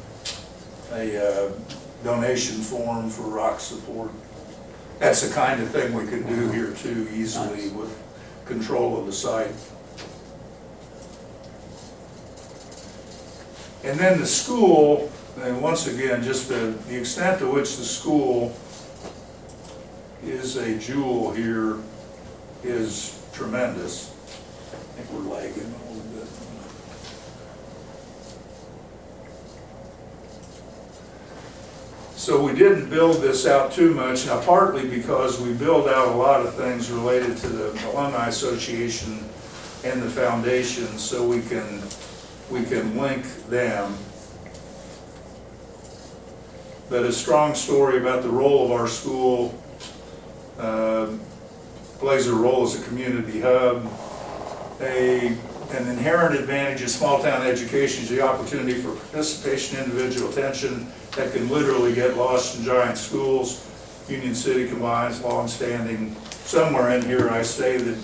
Speaker 8: donation form for rock support. That's the kind of thing we can do here too, easily with control of the site. And then the school, And once again, just the extent to which the school is a jewel here is tremendous. I think we're lagging a little bit. So we didn't build this out too much, now partly because we build out a lot of things related to the Alumni Association and the foundation, so we can link them. But a strong story about the role of our school, plays a role as a community hub. An inherent advantage of small town education is the opportunity for participation, individual attention that can literally get lost in giant schools. Union City combines long-standing, somewhere in here I say that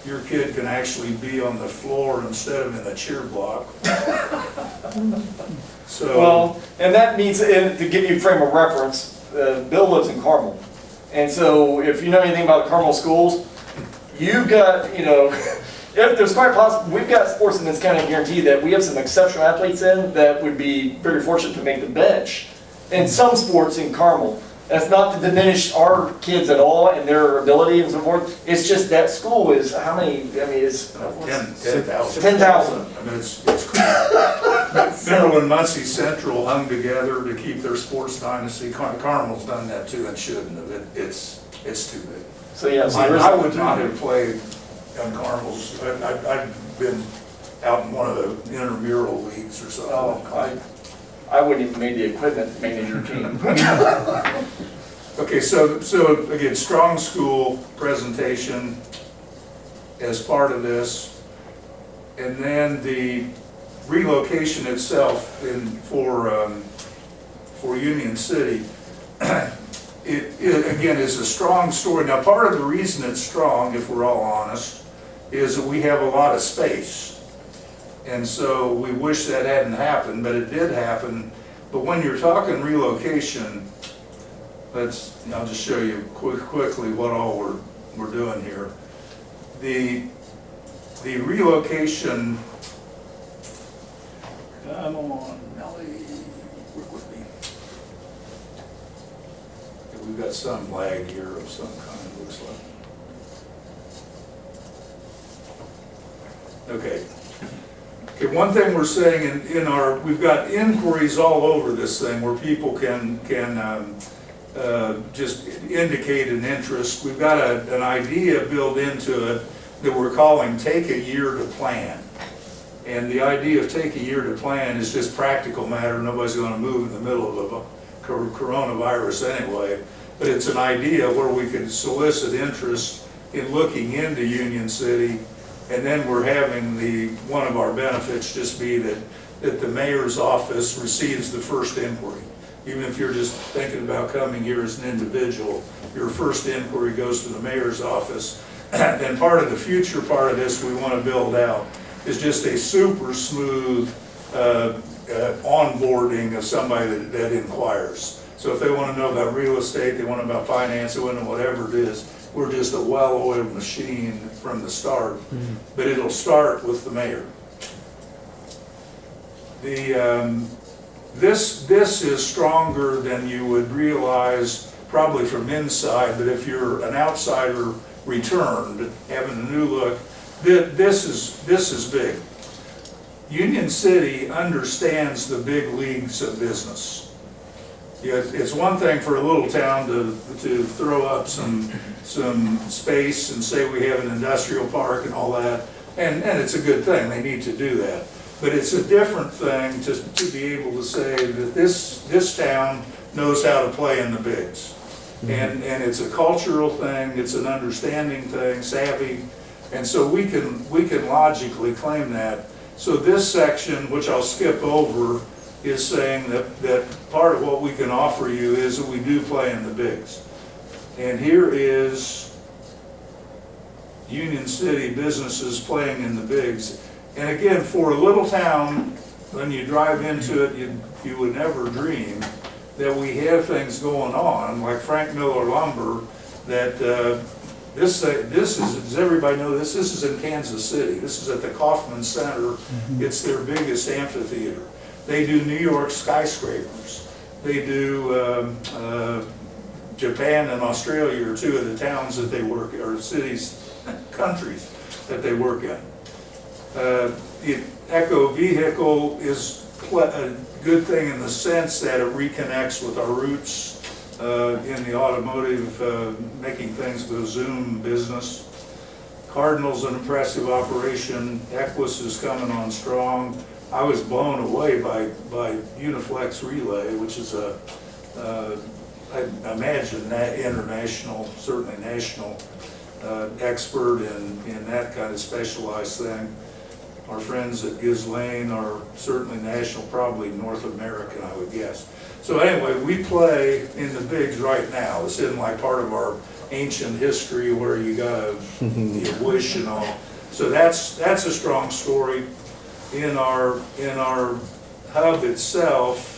Speaker 8: your kid can actually be on the floor instead of in the cheer block. So,
Speaker 1: Well, and that means, and to give you a frame of reference, Bill lives in Carmel. And so if you know anything about Carmel schools, you've got, you know, if there's quite possible, we've got sports in this county, I guarantee that we have some exceptional athletes in that would be very fortunate to make the bench. In some sports in Carmel, that's not to diminish our kids at all and their ability and so forth. It's just that school is, how many, I mean, it's
Speaker 8: 10,000.
Speaker 1: 10,000.
Speaker 8: I mean, it's cool. Remember when Missy Central hung together to keep their sports dynasty? Carmel's done that too and shouldn't have. It's too big.
Speaker 1: So yeah, so
Speaker 8: I would not have played on Carmel's. I've been out in one of the intramural leagues or something.
Speaker 1: Oh, I wouldn't even made the equipment to manage your team.
Speaker 8: Okay, so again, strong school presentation as part of this, and then the relocation itself for Union City. It again is a strong story. Now, part of the reason it's strong, if we're all honest, is that we have a lot of space. And so we wish that hadn't happened, but it did happen. But when you're talking relocation, I'll just show you quickly what all we're doing here. The relocation, come on, Nellie, work with me. We've got some lag here of some kind, looks like. Okay. Okay, one thing we're saying we've got inquiries all over this thing where people can just indicate an interest. We've got an idea built into it that we're calling take a year to plan. And the idea of take a year to plan is just practical matter. Nobody's going to move in the middle of a coronavirus anyway. But it's an idea where we can solicit interest in looking into Union City. And then we're having one of our benefits just be that the mayor's office receives the first inquiry. Even if you're just thinking about coming here as an individual, your first inquiry goes to the mayor's office. And part of the future part of this we want to build out is just a super smooth onboarding of somebody that inquires. So if they want to know about real estate, they want to know about finance, they want to know whatever it is, we're just a well-oiled machine from the start, but it'll start with the mayor. This is stronger than you would realize probably from inside, but if you're an outsider returned, having a new look, this is big. Union City understands the big leagues of business. Yeah, it's one thing for a little town to throw up some space and say we have an industrial park and all that, and it's a good thing, they need to do that. But it's a different thing to be able to say that this town knows how to play in the bigs. And it's a cultural thing, it's an understanding thing, savvy, and so we can logically claim that. So this section, which I'll skip over, is saying that part of what we can offer you is that we do play in the bigs. And here is Union City businesses playing in the bigs. And again, for a little town, when you drive into it, you would never dream that we have things going on, like Frank Miller Lumber, that this is, does everybody know this? This is in Kansas City. This is at the Kauffman Center. It's their biggest amphitheater. They do New York skyscrapers. They do Japan and Australia are two of the towns that they work, or cities, countries that they work in. The Echo vehicle is a good thing in the sense that it reconnects with our roots in the automotive, making things go zoom business. Cardinal's an impressive operation. Equus is coming on strong. I was blown away by Uniflex Relay, which is I imagine that international, certainly national expert in that kind of specialized thing. Our friends at Ghislaine are certainly national, probably North American, I would guess. So anyway, we play in the bigs right now. This isn't like part of our ancient history where you gotta wish and all. So that's a strong story. In our hub itself,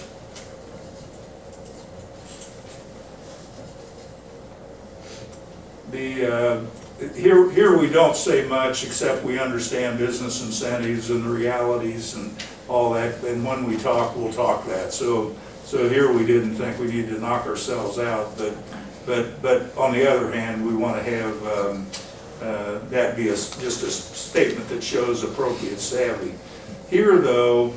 Speaker 8: here we don't say much except we understand business incentives and the realities and all that, and when we talk, we'll talk that. So here we didn't think we needed to knock ourselves out, but on the other hand, we want to have that be just a statement that shows appropriate savvy. Here though,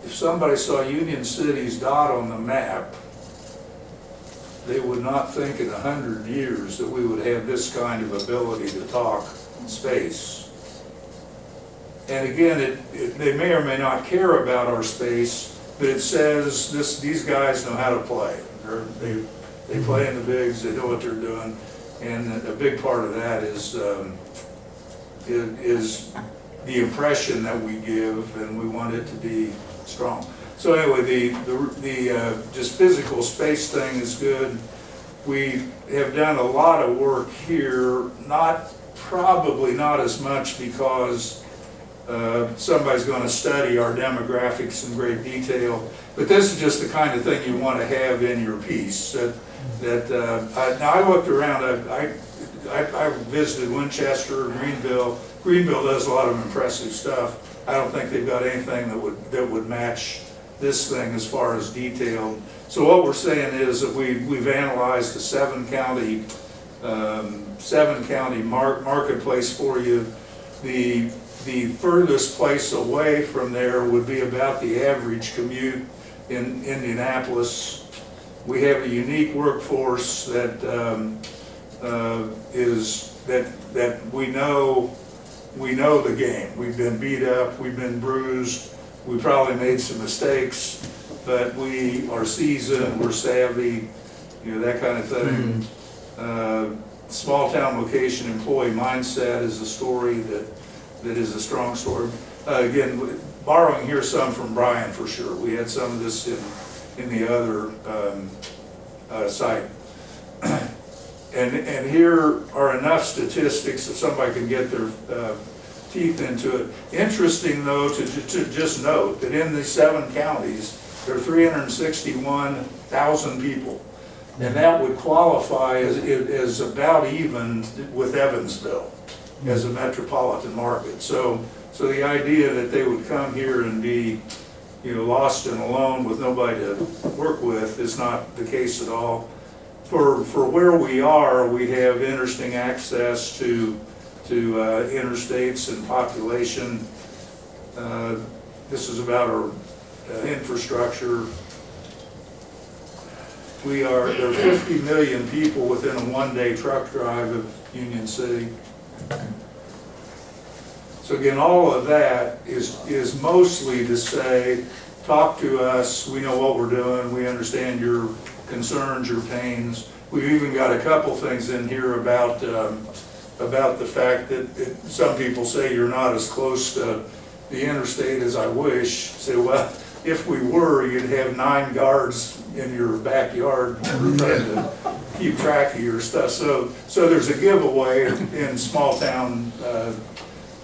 Speaker 8: if somebody saw Union City's dot on the map, they would not think in 100 years that we would have this kind of ability to talk space. And again, they may or may not care about our space, but it says these guys know how to play. They play in the bigs, they know what they're doing, and a big part of that is the impression that we give, and we want it to be strong. So anyway, the just physical space thing is good. We have done a lot of work here, probably not as much because somebody's going to study our demographics in great detail, but this is just the kind of thing you want to have in your piece. Now I looked around, I visited Winchester, Greenville. Greenville does a lot of impressive stuff. I don't think they've got anything that would match this thing as far as detail. So what we're saying is that we've analyzed a seven county marketplace for you. The furthest place away from there would be about the average commute in Indianapolis. We have a unique workforce that we know the game. We've been beat up, we've been bruised, we probably made some mistakes, but we are seasoned, we're savvy, that kind of thing. Small town location employee mindset is a story that is a strong story. Again, borrowing here some from Brian for sure. We had some of this in the other site. And here are enough statistics that somebody can get their teeth into it. Interesting though to just note that in the 7 counties, there are 361,000 people. And that would qualify as about even with Evansville as a metropolitan market. So the idea that they would come here and be lost and alone with nobody to work with is not the case at all. For where we are, we have interesting access to interstates and population. This is about our infrastructure. There are 50 million people within a one-day truck drive of Union City. So again, all of that is mostly to say, talk to us, we know what we're doing, we understand your concerns, your pains. We've even got a couple things in here about the fact that some people say you're not as close to the interstate as I wish. Say, well, if we were, you'd have 9 guards in your backyard trying to keep track of your stuff. So there's a giveaway in small town.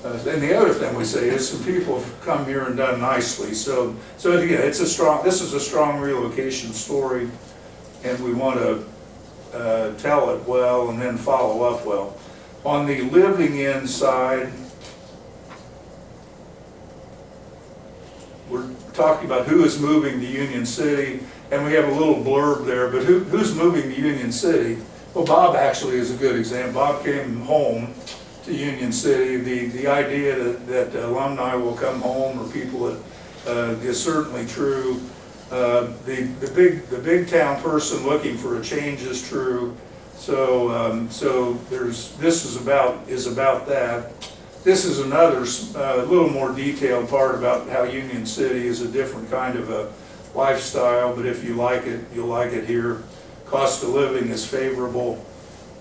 Speaker 8: And the other thing we say is some people have come here and done nicely. So again, this is a strong relocation story, and we want to tell it well and then follow up well. On the living in side, we're talking about who is moving to Union City, and we have a little blurb there, but who's moving to Union City? Well, Bob actually is a good example. Bob came home to Union City. The idea that alumni will come home, or people that is certainly true. The big town person looking for a change is true. So this is about that. This is another little more detailed part about how Union City is a different kind of a lifestyle, but if you like it, you'll like it here. Cost of living is favorable.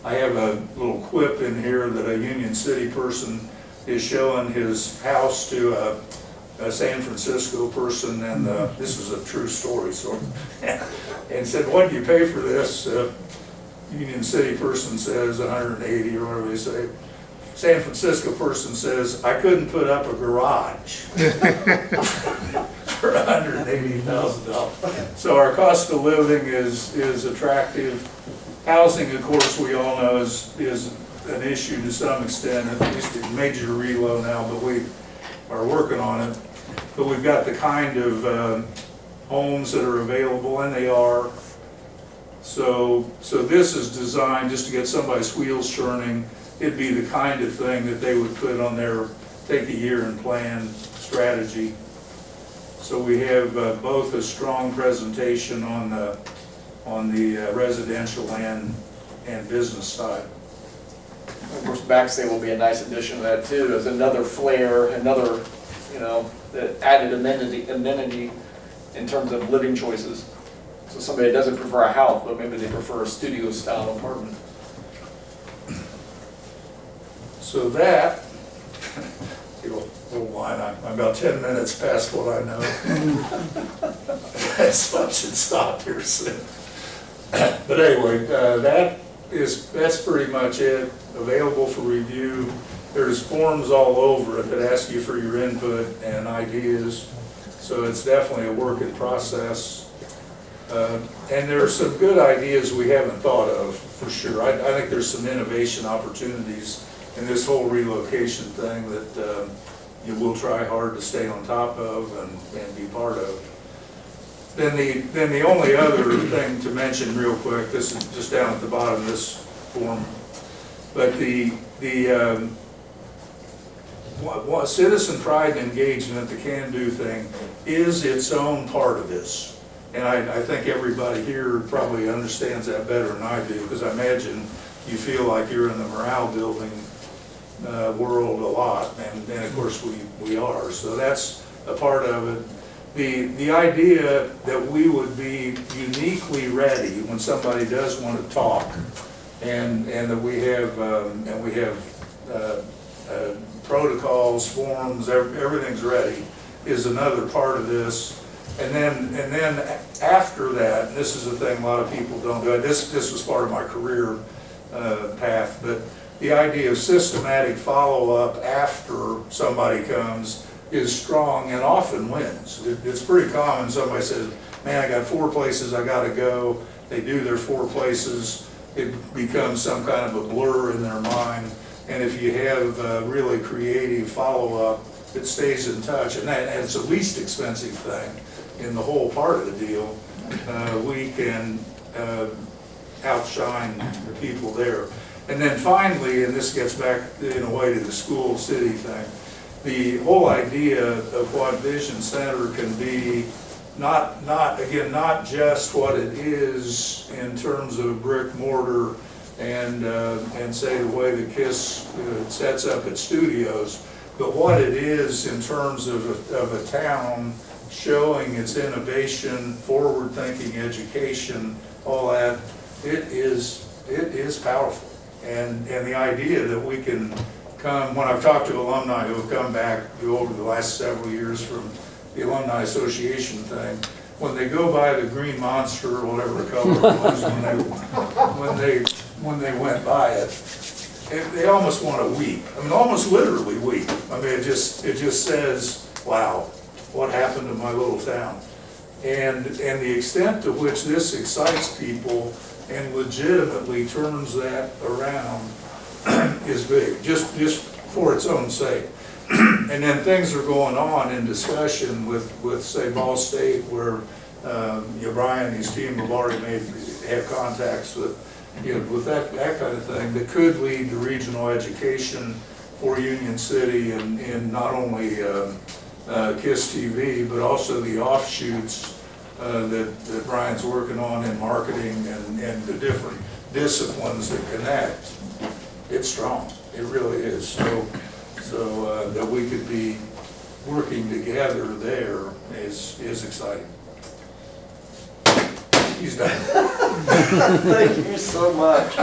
Speaker 8: I have a little quip in here that a Union City person is showing his house to a San Francisco person, and this is a true story, so, and said, "What do you pay for this?" Union City person says 180 or whatever they say. San Francisco person says, "I couldn't put up a garage for $180,000. So our cost of living is attractive. Housing, of course, we all know is an issue to some extent, at least a major reload now, but we are working on it. But we've got the kind of homes that are available, and they are. So this is designed just to get somebody's wheels churning. It'd be the kind of thing that they would put on their take a year and plan strategy. So we have both a strong presentation on the residential and business side.
Speaker 1: Of course, backstay will be a nice addition to that too, as another flair, another, added amenity in terms of living choices. So somebody doesn't prefer a house, but maybe they prefer a studio style apartment. So that, little line, I'm about 10 minutes past what I know. So I should stop here soon. But anyway, that's pretty much it. Available for review. There's forms all over it that ask you for your input and ideas. So it's definitely a work in process. And there are some good ideas we haven't thought of, for sure. I think there's some innovation opportunities in this whole relocation thing that you will try hard to stay on top of and be part of. Then the only other thing to mention real quick, this is just down at the bottom of this form, but the citizen pride and engagement, the can-do thing, is its own part of this. And I think everybody here probably understands that better than I do, because I imagine you feel like you're in the morale building world a lot, and of course we are. So that's a part of it. The idea that we would be uniquely ready when somebody does want to talk, and that we have protocols, forms, everything's ready, is another part of this. And then after that, and this is the thing a lot of people don't do. This was part of my career path, but the idea of systematic follow-up after somebody comes is strong and often wins. It's pretty common. Somebody says, "Man, I got 4 places I got to go." They do their 4 places. It becomes some kind of a blur in their mind. And if you have a really creative follow-up that stays in touch, and it's the least expensive thing in the whole part of the deal, we can outshine the people there. And then finally, and this gets back in a way to the school city thing, the whole idea of what Vision Center can be, not just what it is in terms of brick mortar and say the way the K.I.S.S sets up its studios, but what it is in terms of a town showing its innovation, forward-thinking education, all that. It is powerful. And the idea that we can come, when I've talked to alumni who have come back over the last several years from the Alumni Association thing, when they go by the green monster or whatever the color it was when they went by it, they almost want to weep. I mean, almost literally weep. I mean, it just says, wow, what happened to my little town? And the extent to which this excites people and legitimately turns that around
Speaker 8: is big, just for its own sake. And then things are going on in discussion with say, Ball State, where, Brian and his team have already have contacts with, with that kind of thing, that could lead to regional education for Union City and not only K.I.S.S TV, but also the offshoots that Brian's working on in marketing and the different disciplines that connect. It's strong, it really is. So that we could be working together there is exciting. He's done.
Speaker 1: Thank you so much.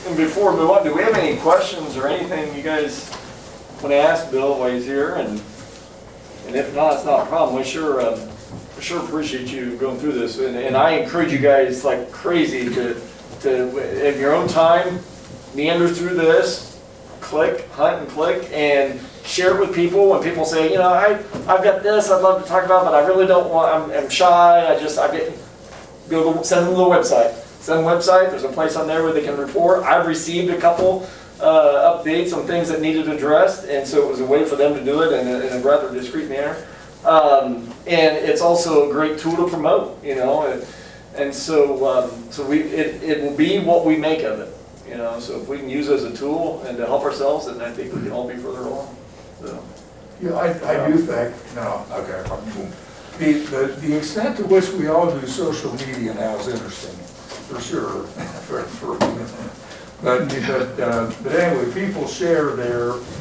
Speaker 1: And before we move on, do we have any questions or anything you guys want to ask Bill while he's here? And if not, it's not a problem. We sure appreciate you going through this. And I encourage you guys like crazy to in your own time, meander through this, hunt and click, and share it with people. When people say, I've got this I'd love to talk about, but I really don't want, I'm shy, send them to the website. Send them the website, there's a place on there where they can report. I've received a couple updates on things that needed addressed, and so it was a way for them to do it in a rather discreet manner. And it's also a great tool to promote, and so it will be what we make of it. So if we can use it as a tool and to help ourselves, then I think we can all be further along. So.
Speaker 8: Yeah, I do think, no, okay. The extent to which we all do social media now is interesting, for sure. But anyway, people share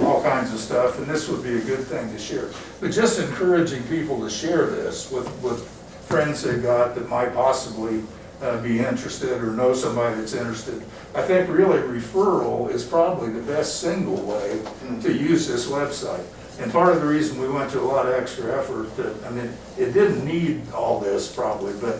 Speaker 8: all kinds of stuff, and this would be a good thing to share. But just encouraging people to share this with friends they've got that might possibly be interested or know somebody that's interested. I think really referral is probably the best single way to use this website. And part of the reason we went to a lot of extra effort, it didn't need all this probably, but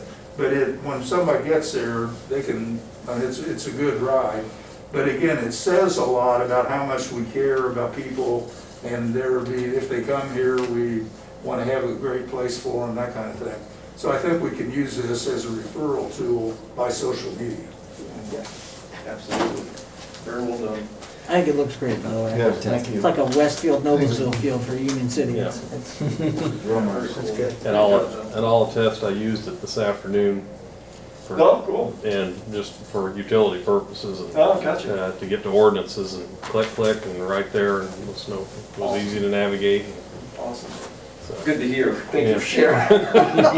Speaker 8: when somebody gets there, they can, it's a good ride. But again, it says a lot about how much we care about people, and if they come here, we want to have a great place for them, that kind of thing. So I think we can use this as a referral tool by social media.
Speaker 1: Yeah, absolutely. Very well done.
Speaker 7: I think it looks great, by the way.
Speaker 9: Yeah, thank you.
Speaker 7: It's like a Westfield, Noblesville field for Union City.
Speaker 9: Yeah.
Speaker 7: It's
Speaker 1: That's good.
Speaker 9: And I'll attest, I used it this afternoon
Speaker 1: Oh, cool.
Speaker 9: and just for utility purposes and
Speaker 1: Oh, gotcha.
Speaker 9: to get to ordinances and click and right there, and it was easy to navigate.
Speaker 1: Awesome.
Speaker 9: So,
Speaker 1: Good to hear. Thank you
Speaker 9: Yeah.
Speaker 1: for sharing.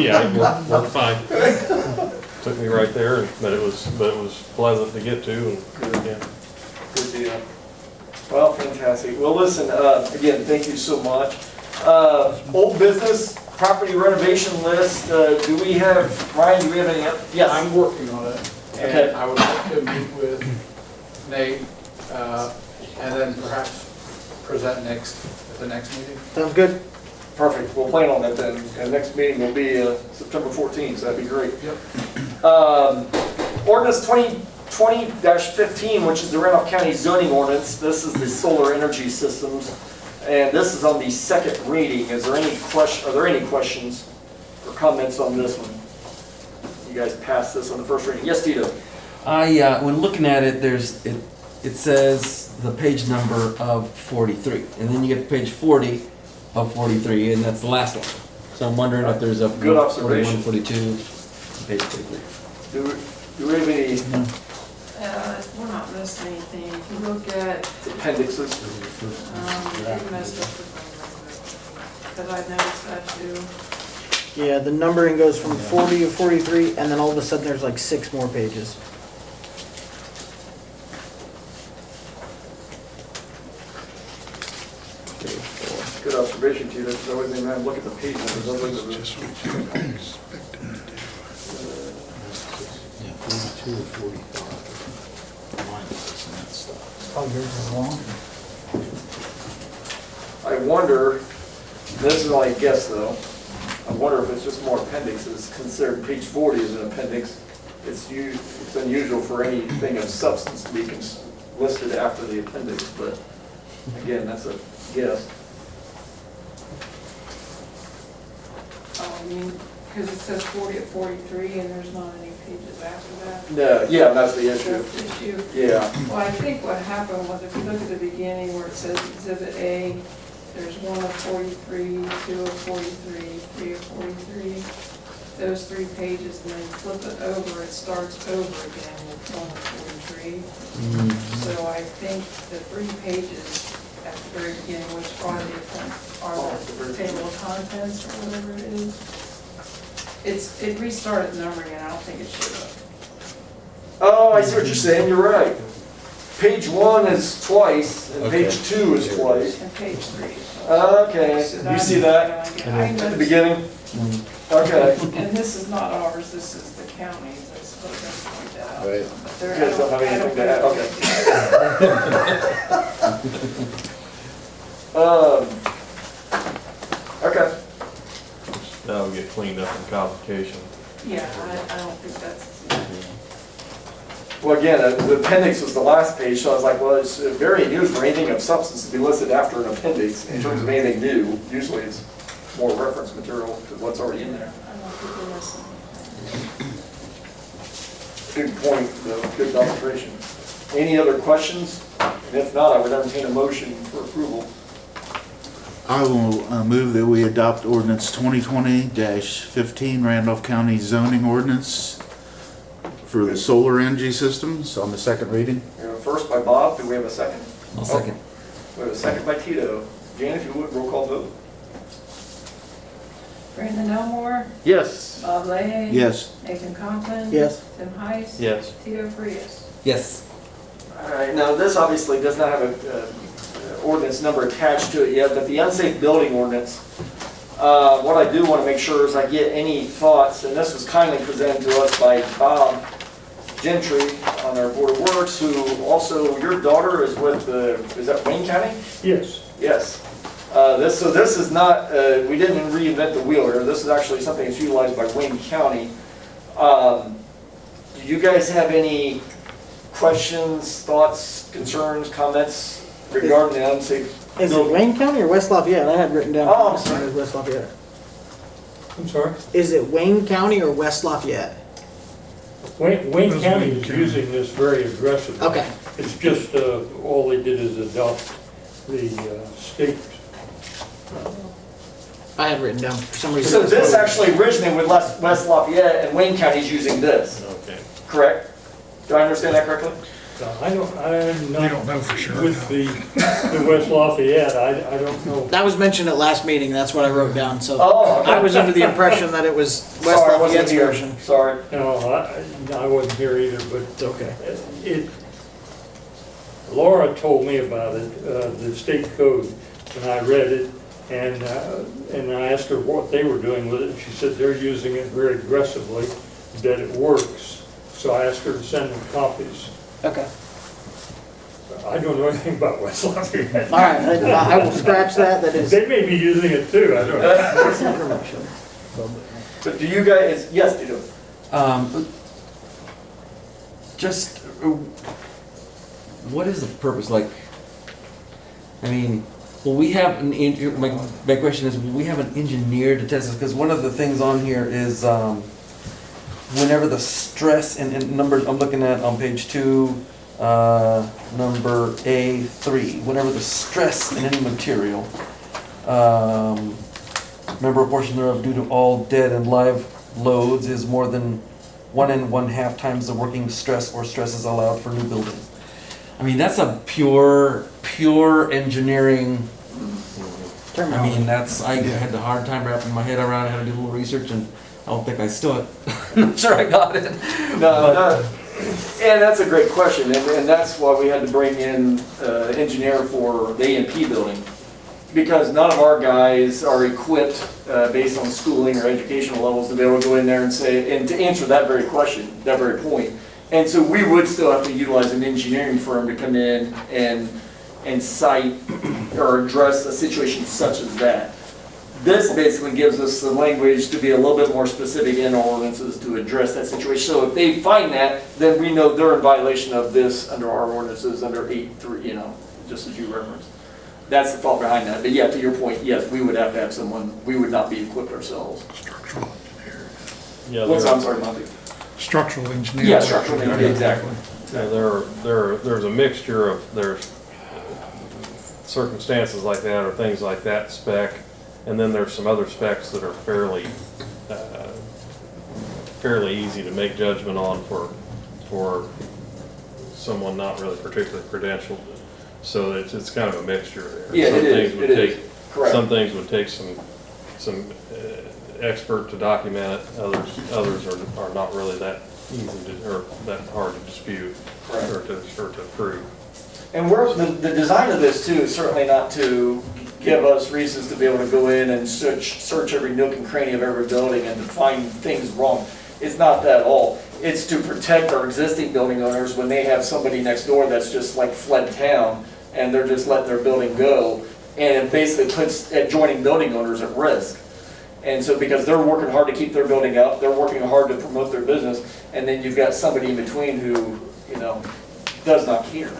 Speaker 9: yeah, it worked fine. Took me right there, but it was pleasant to get to, and yeah.
Speaker 1: Good deal. Well, fantastic. Well, listen, again, thank you so much. Old business, property renovation list, do we have, Ryan, do we have any? Yes.
Speaker 10: I'm working on it,
Speaker 1: Okay.
Speaker 10: and I would like to meet with Nate, and then perhaps present at the next meeting.
Speaker 7: Sounds good.
Speaker 1: Perfect. We'll plan on that then. And next meeting will be September 14th, so that'd be great.
Speaker 10: Yep.
Speaker 1: Ordinance 2020-15, which is the Randolph County zoning ordinance. This is the solar energy systems. And this is on the second reading. Are there any questions or comments on this one? You guys passed this on the first reading. Yes, Tito?
Speaker 11: When looking at it, it says the page number of 43, and then you get to page 40 of 43, and that's the last one. So I'm wondering if there's a
Speaker 1: Good observation.
Speaker 11: 41, 42, page 43.
Speaker 1: Do we have any
Speaker 12: We're not missing anything. If you look at,
Speaker 1: appendixes?
Speaker 12: you messed up the because I noticed that too.
Speaker 7: Yeah, the numbering goes from 40 to 43, and then all of a sudden there's like 6 more pages.
Speaker 1: Good observation, Tito, because I wasn't even look at the page numbers. I was looking at the-
Speaker 6: Just what you expect them to do.
Speaker 3: Yeah, 42 or 45. Mine is and that stuff.
Speaker 7: Oh, yours is long?
Speaker 1: I wonder, this is only a guess though, I wonder if it's just more appendixes, considered page 40 is an appendix. It's unusual for anything of substance to be listed after the appendix, but again, that's a guess.
Speaker 12: Oh, I mean, because it says 40 at 43, and there's not any pages after that.
Speaker 1: No, yeah, that's the issue.
Speaker 12: That's the issue.
Speaker 1: Yeah.
Speaker 12: Well, I think what happened was, if you look at the beginning where it says Exhibit A, there's 1 of 43, 2 of 43, 3 of 43. Those 3 pages, and then flip it over, it starts over again with 1 of 43. So I think the 3 pages at the very beginning, which are the table of contents or whatever it is, it restarted numbering, and I don't think it should have.
Speaker 1: Oh, I see what you're saying, you're right. Page 1 is twice, and page 2 is twice.
Speaker 12: And page 3 is.
Speaker 1: Okay,
Speaker 12: So
Speaker 1: you see that
Speaker 12: I
Speaker 1: at the
Speaker 12: noticed-
Speaker 1: beginning? Okay.
Speaker 12: And this is not ours, this is the county's, I suppose that's point that out.
Speaker 3: Right.
Speaker 12: But
Speaker 1: You
Speaker 12: there-
Speaker 1: guys don't have
Speaker 12: I
Speaker 1: anything to add, okay. Okay.
Speaker 9: That'll get cleaned up in convocation.
Speaker 12: Yeah, I don't think that's.
Speaker 1: Well, again, the appendix was the last page, so I was like, well, it's very unusual for anything of substance to be listed after an appendix in terms of anything new. Usually it's more reference material to what's already in there.
Speaker 12: I don't think we're missing
Speaker 1: Good
Speaker 12: anything.
Speaker 1: point, though, good observation. Any other questions? And if not, I would entertain a motion for approval.
Speaker 3: I will move that we adopt ordinance 2020-15 Randolph County zoning ordinance for the solar energy systems on the second reading.
Speaker 1: First by Bob, do we have a second?
Speaker 11: I'll second.
Speaker 1: We have a second by Tito. Jan, if you would, roll call vote.
Speaker 12: Brandon Elmore,
Speaker 5: Yes.
Speaker 12: Bob Lahey.
Speaker 3: Yes.
Speaker 12: Nathan Conklin.
Speaker 7: Yes.
Speaker 12: Tim Heiss.
Speaker 9: Yes.
Speaker 12: Tito Frias.
Speaker 11: Yes.
Speaker 1: All right, now this obviously does not have a ordinance number attached to it yet, but the unsafe building ordinance, what I do want to make sure is I get any thoughts, and this was kindly presented to us by Bob Gentry on our Board of Works, who also, your daughter is with the, is that Wayne County?
Speaker 8: Yes.
Speaker 1: Yes. So this is not, we didn't reinvent the wheel here. This is actually something that's utilized by Wayne County. Do you guys have any questions, thoughts, concerns, comments regarding the unsafe?
Speaker 7: Is it Wayne County or West Lafayette? I had written down.
Speaker 1: Oh, I'm sorry.
Speaker 7: It was West Lafayette.
Speaker 8: I'm sorry?
Speaker 7: Is it Wayne County or West Lafayette?
Speaker 8: Wayne County is using this very aggressively.
Speaker 7: Okay.
Speaker 8: It's just, all they did is adopt the state.
Speaker 7: I had written down for some reason.
Speaker 1: So this actually originated with West Lafayette, and Wayne County's using this,
Speaker 9: Okay.
Speaker 1: correct? Do I understand that correctly?
Speaker 8: I'm
Speaker 6: We don't know for sure.
Speaker 8: with the West Lafayette, I don't know.
Speaker 7: That was mentioned at last meeting, that's what I wrote down, so.
Speaker 1: Oh, okay.
Speaker 7: I was under the impression that it was West
Speaker 1: Sorry, I wasn't
Speaker 7: Lafayette's
Speaker 1: here.
Speaker 7: version.
Speaker 1: Sorry.
Speaker 8: No, I wasn't here either, but
Speaker 7: Okay.
Speaker 8: Laura told me about it, the state code, and I read it, and I asked her what they were doing with it. She said they're using it very aggressively, that it works. So I asked her to send them copies.
Speaker 7: Okay.
Speaker 8: I don't know anything about West Lafayette.
Speaker 7: All right, I will scratch that, that is.
Speaker 8: They may be using it too, I don't know.
Speaker 7: Misinformation.
Speaker 1: But do you guys, yes, you do.
Speaker 11: Just, what is the purpose, like, I mean, will we have my question is, will we have an engineer to test this? Because one of the things on here is, whenever the stress and numbers, I'm looking at on page 2, number A3, whenever the stress in any material, member portion thereof due to all dead and live loads is more than 1 1/2 times the working stress or stresses allowed for new buildings. I mean, that's a pure engineering. I mean, I had a hard time wrapping my head around it, I had to do a little research, and I don't think I still, I'm not sure I got it.
Speaker 1: No, and that's a great question, and that's why we had to bring in engineer for the A&P building. Because none of our guys are equipped, based on schooling or educational levels, to be able to go in there and say, and to answer that very question, that very point. And so we would still have to utilize an engineering firm to come in and cite or address a situation such as that. This basically gives us the language to be a little bit more specific in our ordinances to address that situation. So if they find that, then we know they're in violation of this under our ordinances, under 8.3, just as you referenced. That's the thought behind that. But yeah, to your point, yes, we would have to have someone, we would not be equipped ourselves.
Speaker 6: Structural engineers.
Speaker 9: Yeah,
Speaker 1: What's,
Speaker 9: there-
Speaker 1: I'm sorry, Monte?
Speaker 6: Structural engineer.
Speaker 1: Yeah, structural engineering, exactly.
Speaker 9: Yeah, there's a mixture of, there's circumstances like that or things like that spec, and then there's some other specs that are fairly easy to make judgment on for someone not really particularly credentialed. So it's kind of a mixture there.
Speaker 1: Yeah,
Speaker 9: Some
Speaker 1: it is,
Speaker 9: things would
Speaker 1: it is.
Speaker 9: take-
Speaker 1: Correct.
Speaker 9: Some things would take some expert to document it, others are not really that easy to, or that hard to dispute
Speaker 1: Correct.
Speaker 9: or to prove.
Speaker 1: And the design of this too is certainly not to give us reasons to be able to go in and search every nook and cranny of every building and to find things wrong. It's not that at all. It's to protect our existing building owners when they have somebody next door that's just like fled town and they're just letting their building go. And it basically puts adjoining building owners at risk. And so because they're working hard to keep their building up, they're working hard to promote their business, and then you've got somebody in between who, does not care.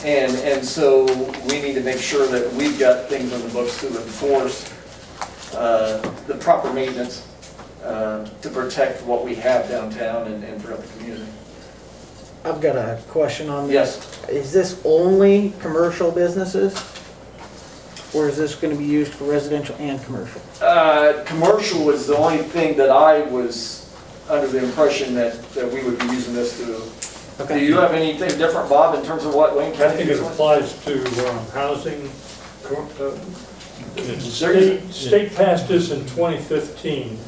Speaker 1: And so we need to make sure that we've got things on the books to enforce the proper maintenance to protect what we have downtown and throughout the community.
Speaker 7: I've got a question on this.
Speaker 1: Yes.
Speaker 7: Is this only commercial businesses? Or is this gonna be used for residential and commercial?
Speaker 1: Commercial is the only thing that I was under the impression that we would be using this to. Do you have anything different, Bob, in terms of what Wayne
Speaker 13: I
Speaker 1: County
Speaker 13: think it
Speaker 1: is?
Speaker 13: applies to housing.
Speaker 1: There
Speaker 13: State passed this in 2015,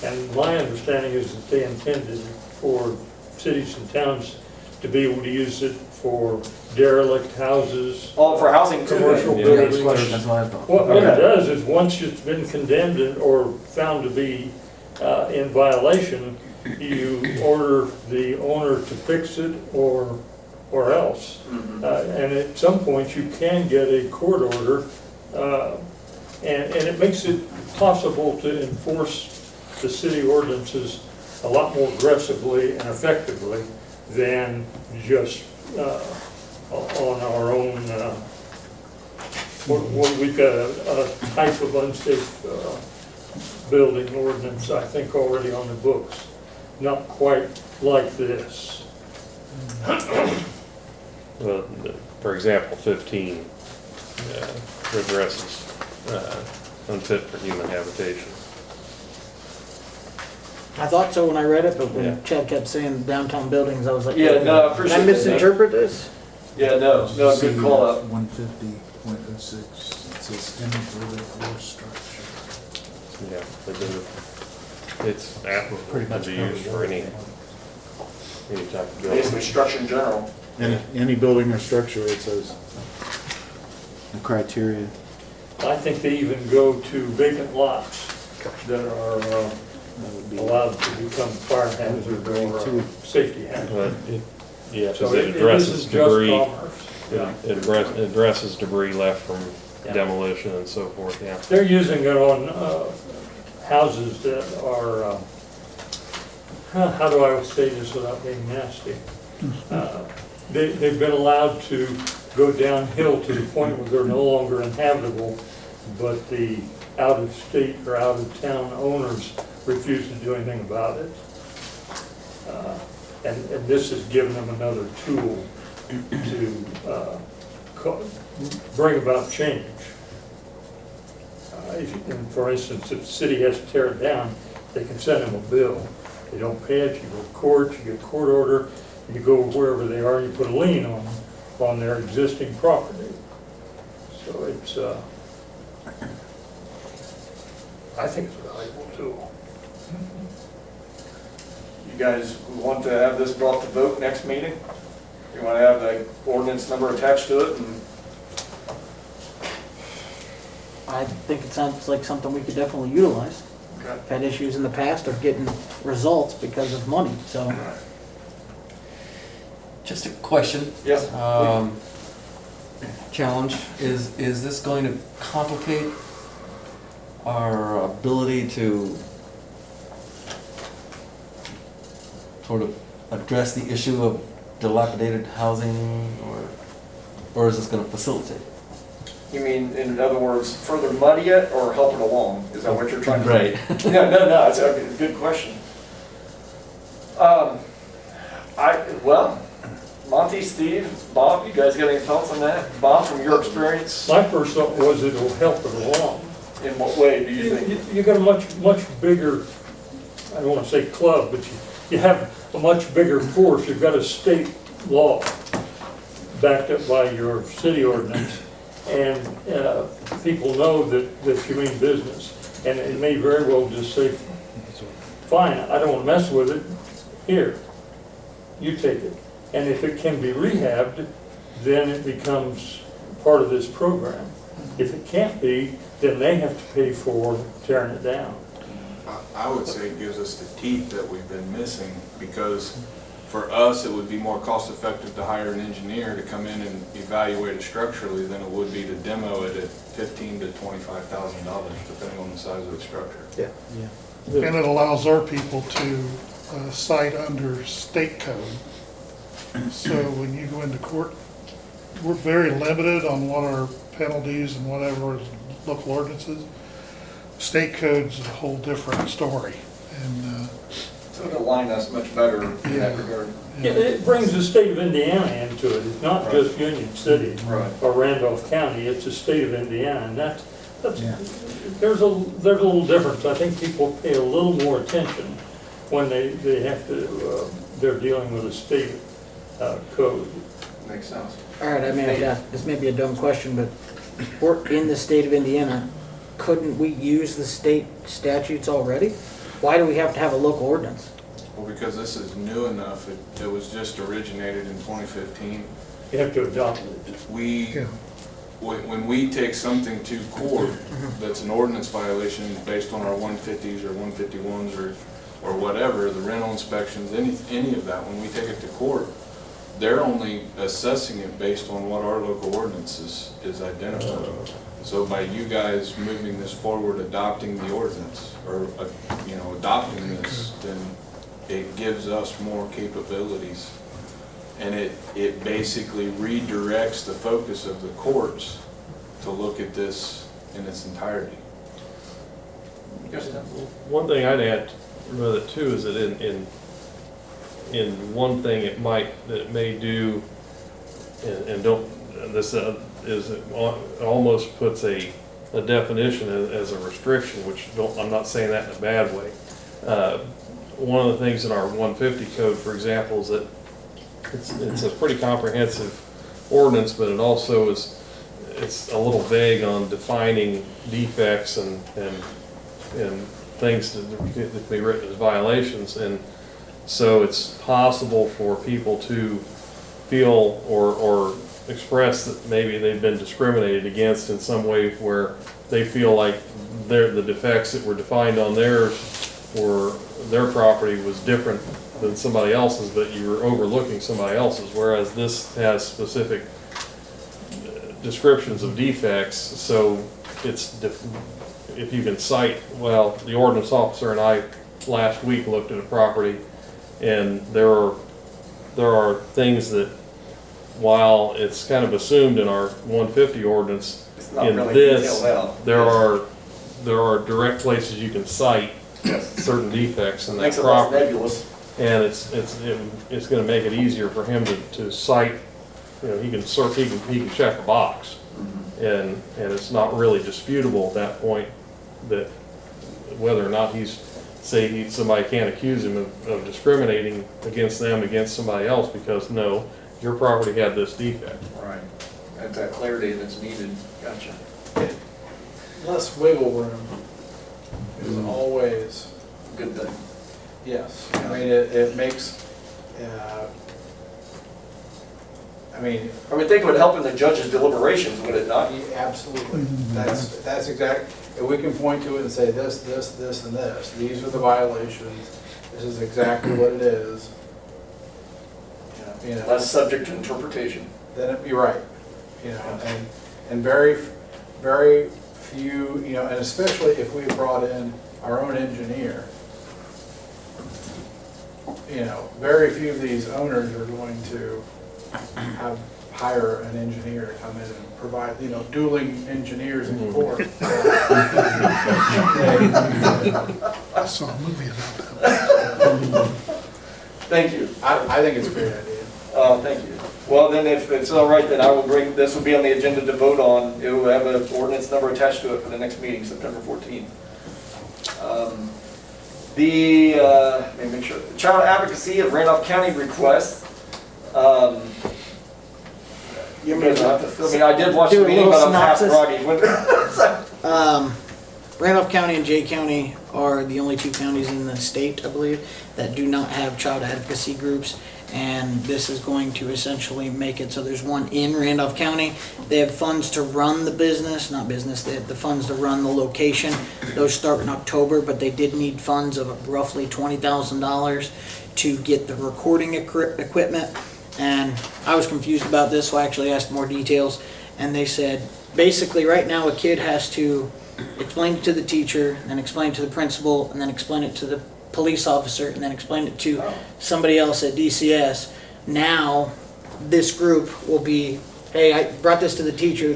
Speaker 13: and my understanding is that they intended for cities and towns to be able to use it for derelict houses.
Speaker 1: Oh, for housing too.
Speaker 13: Commercial
Speaker 11: Yeah,
Speaker 13: buildings.
Speaker 11: that's what I thought.
Speaker 13: What
Speaker 1: Okay.
Speaker 13: it does is, once it's been condemned or found to be in violation, you order the owner to fix it or else. And at some point, you can get a court order, and it makes it possible to enforce the city ordinances a lot more aggressively and effectively than just on our own. We've got a type of unsafe building ordinance, I think, already on the books. Not quite like this.
Speaker 9: Well, for example, 15 addresses unfit for human habitation.
Speaker 7: I thought so when I read it, but
Speaker 9: Yeah.
Speaker 7: when Chad kept saying downtown buildings, I was like,
Speaker 1: Yeah, no, I
Speaker 7: did
Speaker 1: appreciate
Speaker 7: I
Speaker 1: that.
Speaker 7: misinterpret this?
Speaker 1: Yeah, no, good call out.
Speaker 3: 150.06, it says any building or structure.
Speaker 9: Yeah, they do. It's applicable
Speaker 3: Pretty
Speaker 9: to
Speaker 3: much
Speaker 9: be used for any type of building.
Speaker 1: Basically, structure in general.
Speaker 3: Any building or structure, it says the criteria.
Speaker 13: I think they even go to vacant lots that are
Speaker 3: That would be.
Speaker 13: allowed to become fire hazard or safety hazard.
Speaker 9: But yeah,
Speaker 13: So
Speaker 9: because it
Speaker 13: this
Speaker 9: addresses
Speaker 13: is just
Speaker 9: debris.
Speaker 13: commerce. Yeah.
Speaker 9: It addresses debris left from
Speaker 13: Yeah.
Speaker 9: demolition and so forth, yeah.
Speaker 13: They're using it on houses that are, how do I say this without being nasty? They've been allowed to go downhill to the point where they're no longer inhabitable, but the out-of-state or out-of-town owners refuse to do anything about it. And this has given them another tool to bring about change. And for instance, if the city has to tear it down, they can send them a bill. They don't pay it, you go to court, you get a court order, you go wherever they are, you put a lien on their existing property. So it's, I think it's a valuable tool.
Speaker 1: You guys want to have this brought to vote next meeting? You want to have the ordinance number attached to it? And
Speaker 7: I think it sounds like something we could definitely utilize.
Speaker 1: Okay.
Speaker 7: Had issues in the past of getting results because of money, so.
Speaker 11: Just a question.
Speaker 1: Yes.
Speaker 11: Challenge, is this going to complicate our ability to sort of address the issue of dilapidated housing, or is this gonna facilitate?
Speaker 1: You mean, in other words, further muddy it or help it along? Is that what you're trying to do?
Speaker 11: Right.
Speaker 1: No, it's a good question. Monte, Steve, Bob, you guys got any thoughts on that? Bob, from your experience,
Speaker 13: My first thought was it'll help it along.
Speaker 1: in what way do you think?
Speaker 13: You got a much bigger, I don't want to say club, but you have a much bigger force. You've got a state law backed up by your city ordinance, and people know that you mean business. And it may very well just say, fine, I don't want to mess with it, here, you take it. And if it can be rehabbed, then it becomes part of this program. If it can't be, then they have to pay for tearing it down.
Speaker 4: I would say it gives us the teeth that we've been missing, because for us, it would be more cost effective to hire an engineer to come in and evaluate it structurally than it would be to demo it at $15,000 to $25,000, depending on the size of the structure.
Speaker 3: Yeah.
Speaker 6: And it allows our people to cite under state code. So when you go into court, we're very limited on what our penalties and whatever is local ordinances. State code's a whole different story. And
Speaker 1: So it'll align us much better in that regard.
Speaker 13: It brings the state of Indiana into it. It's not just Union City or Randolph County, it's the state of Indiana. And that's there's a little difference. I think people pay a little more attention when they have to, they're dealing with a state code.
Speaker 1: Makes sense.
Speaker 7: All right, I mean, this may be a dumb question, but we're in the state of Indiana. Couldn't we use the state statutes already? Why do we have to have a local ordinance?
Speaker 4: Well, because this is new enough, it was just originated in 2015.
Speaker 13: You have to adopt it.
Speaker 4: When we take something to court that's an ordinance violation based on our 150s or 151s or whatever, the rental inspections, any of that, when we take it to court, they're only assessing it based on what our local ordinance is identifying. So by you guys moving this forward, adopting the ordinance, or adopting this, then it gives us more capabilities. And it basically redirects the focus of the courts to look at this in its entirety.
Speaker 9: One thing I'd add with it too is that in one thing it may do, this is it almost puts a definition as a restriction, which I'm not saying that in a bad way. One of the things in our 150 code, for example, is that it's a pretty comprehensive ordinance, but it also it's a little vague on defining defects and things that be written as violations. And so it's possible for people to feel or express that maybe they've been discriminated against in some way, where they feel like the defects that were defined on theirs or their property was different than somebody else's, but you were overlooking somebody else's, whereas this has specific descriptions of defects. So it's if you can cite, well, the ordinance officer and I last week looked at a property, and there are things that, while it's kind of assumed in our 150 ordinance,
Speaker 1: It's not
Speaker 9: in
Speaker 1: really
Speaker 9: this
Speaker 1: detailed out.
Speaker 9: there are direct places you can cite certain defects in that
Speaker 1: Makes it less
Speaker 9: property.
Speaker 1: nebulous.
Speaker 9: And it's going to make it easier for him to cite. He can check a box, and it's not really disputable at that point that whether or not somebody can't accuse him of discriminating against somebody else, because no, your property had this defect.
Speaker 1: Right. That's that clarity that's needed. Gotcha.
Speaker 10: Less wiggle room is always,
Speaker 1: Good thing.
Speaker 10: yes. I mean, it makes, I
Speaker 1: would think it would help in the judge's deliberations, would it not?
Speaker 10: absolutely. That's exact, if we can point to it and say this, this, this, and this, these are the violations, this is exactly what it is.
Speaker 1: Less subject to interpretation.
Speaker 10: Then it'd be right, and very, very few, and especially if we brought in our own engineer, very few of these owners are going to hire an engineer to come in and provide, dueling engineers in court.
Speaker 6: I saw a movie about that.
Speaker 1: Thank you.
Speaker 10: I think it's a great idea.
Speaker 1: Thank you. Well, then if it's all right, then I will bring, this will be on the agenda to vote on. It will have an ordinance number attached to it for the next meeting, September 14th. Let me make sure, the Child Advocacy of Randolph County request. You guys don't have to fill me, I did watch the
Speaker 7: Do a
Speaker 1: meeting,
Speaker 7: little
Speaker 1: but I'm half
Speaker 7: synopsis.
Speaker 1: groggy.
Speaker 7: Randolph County and Jay County are the only two counties in the state, I believe, that do not have child advocacy groups. And this is going to essentially make it so there's one in Randolph County. They have funds to run the business, not business, they have the funds to run the location. Those start in October, but they did need funds of roughly $20,000 to get the recording equipment. And I was confused about this, so I actually asked more details. And they said, basically right now a kid has to explain it to the teacher, then explain it to the principal, and then explain it to the police officer, and then explain it to somebody else at DCS. Now, this group will be, hey, I brought this to the teacher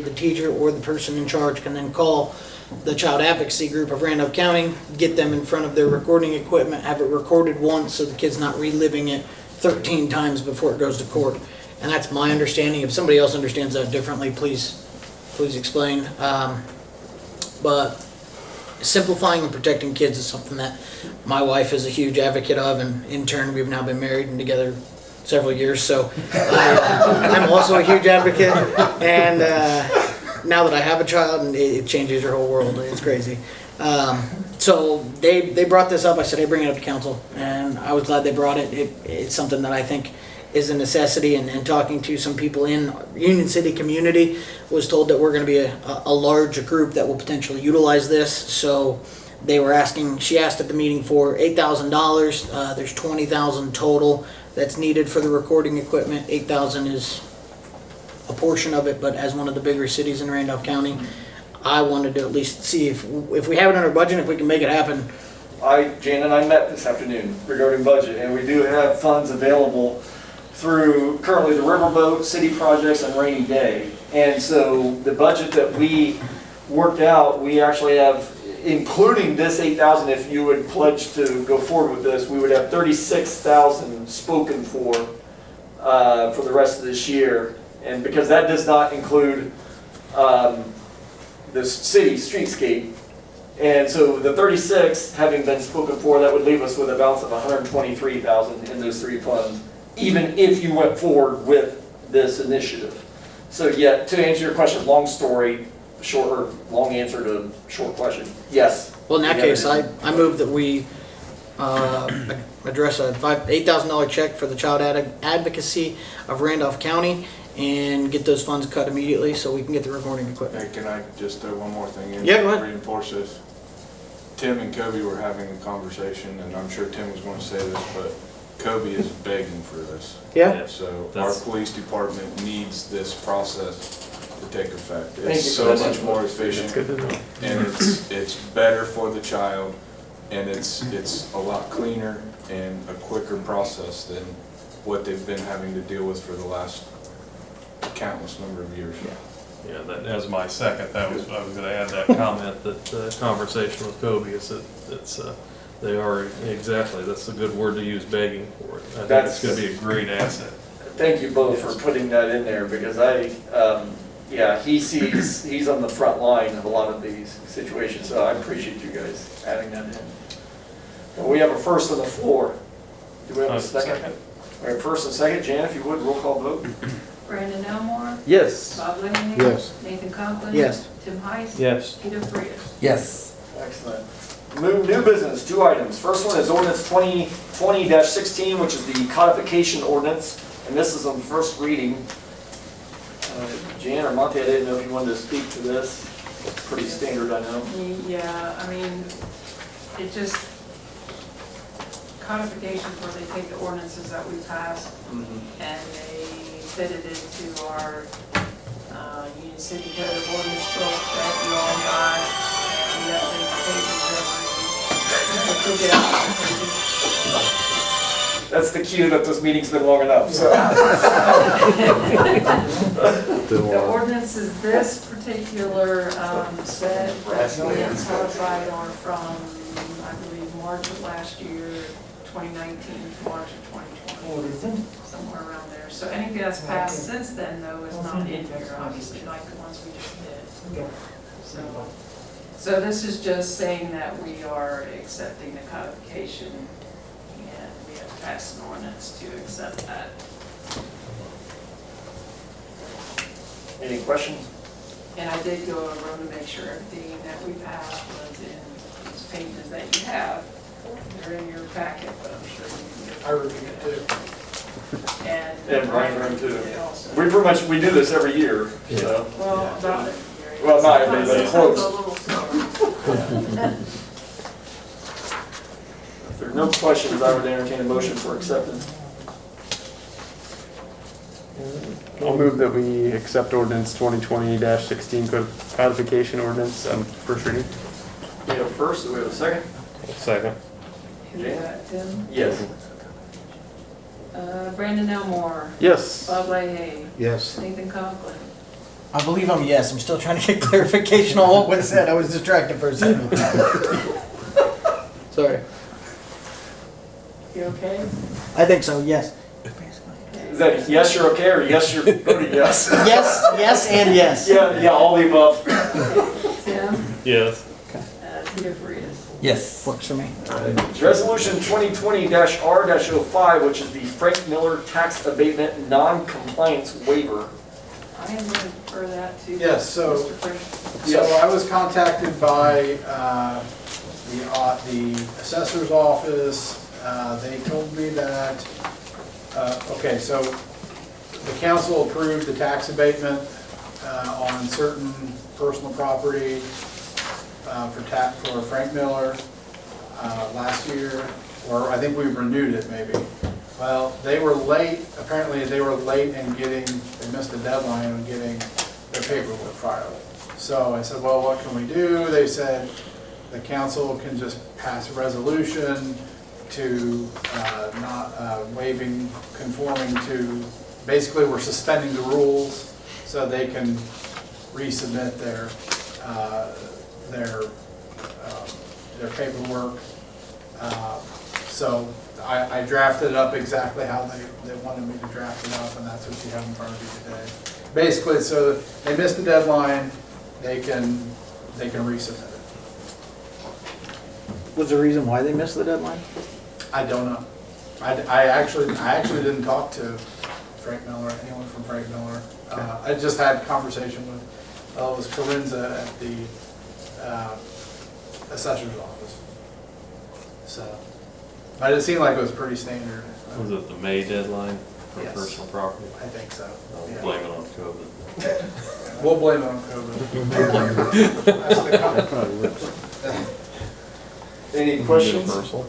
Speaker 7: or the person in charge can then call the Child Advocacy Group of Randolph County, get them in front of their recording equipment, have it recorded once so the kid's not reliving it 13 times before it goes to court. And that's my understanding. If somebody else understands that differently, please explain. But simplifying and protecting kids is something that my wife is a huge advocate of, and in turn we've now been married and together several years, so I'm also a huge advocate. And now that I have a child, and it changes your whole world. It's crazy. So they brought this up. I said, hey, bring it up to council, and I was glad they brought it. It's something that I think is a necessity, and talking to some people in Union City community, was told that we're going to be a large group that will potentially utilize this. So they were asking, she asked at the meeting for $8,000. There's $20,000 total that's needed for the recording equipment. $8,000 is a portion of it, but as one of the bigger cities in Randolph County, I wanted to at least see if we have it in our budget, if we can make it happen.
Speaker 1: Jan and I met this afternoon regarding budget, and we do have funds available through currently the riverboat, city projects, and rainy day. And so the budget that we worked out, we actually have, including this $8,000, if you would pledge to go forward with this, we would have $36,000 spoken for the rest of this year. And because that does not include the city streetscape. And so the 36 having been spoken for, that would leave us with a balance of $123,000 in those three funds, even if you went forward with this initiative. So yeah, to answer your question, long story, short, or long answer to short question, yes.
Speaker 7: Well, in that case, I move that we address a $8,000 check for the Child Advocacy of Randolph County and get those funds cut immediately so we can get the recording equipment.
Speaker 4: Hey, can I just throw one more thing in?
Speaker 7: Yeah, go ahead.
Speaker 4: Reinforce this. Tim and Kobe were having a conversation, and I'm sure Tim was going to say this, but Kobe is begging for this.
Speaker 7: Yeah.
Speaker 4: So our police department needs this process to take effect.
Speaker 1: Thank you
Speaker 4: It's
Speaker 1: for
Speaker 4: so
Speaker 1: that.
Speaker 4: much more efficient, and it's better for the child, and it's a lot cleaner and a quicker process than what they've been having to deal with for the last countless number of years.
Speaker 9: Yeah, that, as my second, I was gonna add that comment, that the conversation with Kobe is that it's, they are, exactly, that's a good word to use, begging for it. I think it's gonna be a great asset.
Speaker 1: Thank you both for putting that in there, because yeah, he's on the front line of a lot of these situations, so I appreciate you guys adding that in. Well, we have a first on the floor. Do we have a second? We have first and second. Jan, if you would, roll call vote.
Speaker 12: Brandon Elmore,
Speaker 5: Yes.
Speaker 12: Bob Lahey.
Speaker 3: Yes.
Speaker 12: Nathan Conklin.
Speaker 7: Yes.
Speaker 12: Tim Heiss.
Speaker 5: Yes.
Speaker 12: Peter Frias.
Speaker 11: Yes.
Speaker 1: Excellent. New business, 2 items. First one is ordinance 2020-16, which is the codification ordinance, and this is on first reading. Jan or Monte, I didn't know if you wanted to speak to this. It's pretty standard, I know.
Speaker 12: Yeah, I mean, it just, codification where they take the ordinances that we passed and they fit it into our Union City Code of Ordinance book that you all got, and we update the pages every.
Speaker 1: That's the cue that this meeting's been long enough, so.
Speaker 12: The ordinance is this particular set that's being codified are from, I believe, March of last year, 2019 to March of 2020. Somewhere around there. So anything that's passed since then, though, is not in here, obviously, like the ones we just did. So this is just saying that we are accepting the codification, and we have to pass an ordinance to accept that.
Speaker 1: Any questions?
Speaker 12: And I did go over to make sure everything that we passed was in these pages that you have. They're in your packet, but I'm sure you can.
Speaker 10: I reviewed it too.
Speaker 12: And
Speaker 1: Brian ran too.
Speaker 12: did also.
Speaker 1: We pretty much, we do this every year, so.
Speaker 12: Well, about it.
Speaker 1: Well, not every, but
Speaker 12: Sometimes
Speaker 1: close.
Speaker 12: a little slower.
Speaker 1: If there are no questions, I would entertain a motion for acceptance.
Speaker 5: I'll move that we accept ordinance 2020-16 codification ordinance, first reading.
Speaker 1: We have a first, do we have a second?
Speaker 9: Second.
Speaker 12: Who's that, Tim?
Speaker 1: Yes.
Speaker 12: Brandon Elmore,
Speaker 5: Yes.
Speaker 12: Bob Lahey,
Speaker 3: Yes.
Speaker 12: Nathan Conklin.
Speaker 7: I believe I'm yes. I'm still trying to get clarification on what was said. I was distracted for a second. Sorry.
Speaker 12: You okay?
Speaker 7: I think so, yes.
Speaker 1: Is that yes, you're okay, or yes, you're voting yes?
Speaker 7: Yes, yes, and yes.
Speaker 1: Yeah, all the above.
Speaker 12: Tim?
Speaker 9: Yes.
Speaker 12: Peter Frias.
Speaker 11: Yes.
Speaker 7: Works for me.
Speaker 1: Resolution 2020-R-05, which is the Frank Miller tax abatement non-compliance waiver.
Speaker 12: I am going to refer that to
Speaker 10: Yes, so-
Speaker 12: Mr. Frias.
Speaker 10: So I was contacted by the assessor's office. They told me that, okay, so the council approved the tax abatement on certain personal property for Frank Miller last year, or I think we renewed it maybe. Well, they were late, apparently they were late in getting, they missed the deadline on getting their paperwork filed. So I said, well, what can we do? They said the council can just pass a resolution to not waiving, conforming to, basically we're suspending the rules so they can resubmit their paperwork. So I drafted it up exactly how they wanted me to draft it up, and that's what you have in front of you today. Basically, so they missed the deadline, they can resubmit it.
Speaker 7: Was there a reason why they missed the deadline?
Speaker 10: I don't know. I actually didn't talk to Frank Miller, anyone from Frank Miller. I just had a conversation with, it was Corinza at the assessor's office. So, but it seemed like it was pretty standard.
Speaker 9: Was it the May deadline for
Speaker 10: Yes.
Speaker 9: personal property?
Speaker 10: I think so.
Speaker 9: I'll
Speaker 10: Yeah.
Speaker 9: blame it on COVID.
Speaker 10: We'll blame it on COVID. That's the
Speaker 1: Any questions?
Speaker 9: Universal.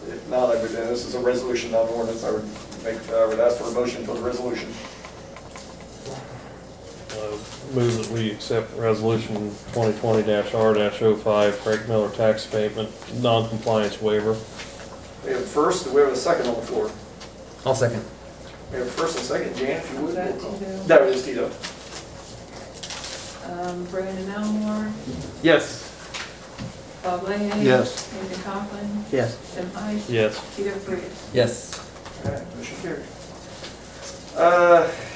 Speaker 1: If not, I would, this is a resolution, not an ordinance, I would ask for a motion for the resolution.
Speaker 9: Move that we accept resolution 2020-R-05, Frank Miller tax abatement, non-compliance waiver.
Speaker 1: We have a first, do we have a second on the floor?
Speaker 11: I'll second.
Speaker 1: We have a first and second, Jan, if you would.
Speaker 12: Is that Tito?
Speaker 1: That was Tito.
Speaker 12: Brandon Elmore,
Speaker 5: Yes.
Speaker 12: Bob Lahey.
Speaker 3: Yes.
Speaker 12: Nathan Conklin,
Speaker 7: Yes.
Speaker 12: Tim Heiss.
Speaker 9: Yes.
Speaker 12: Peter Frias.
Speaker 11: Yes.
Speaker 1: All right, motion carried.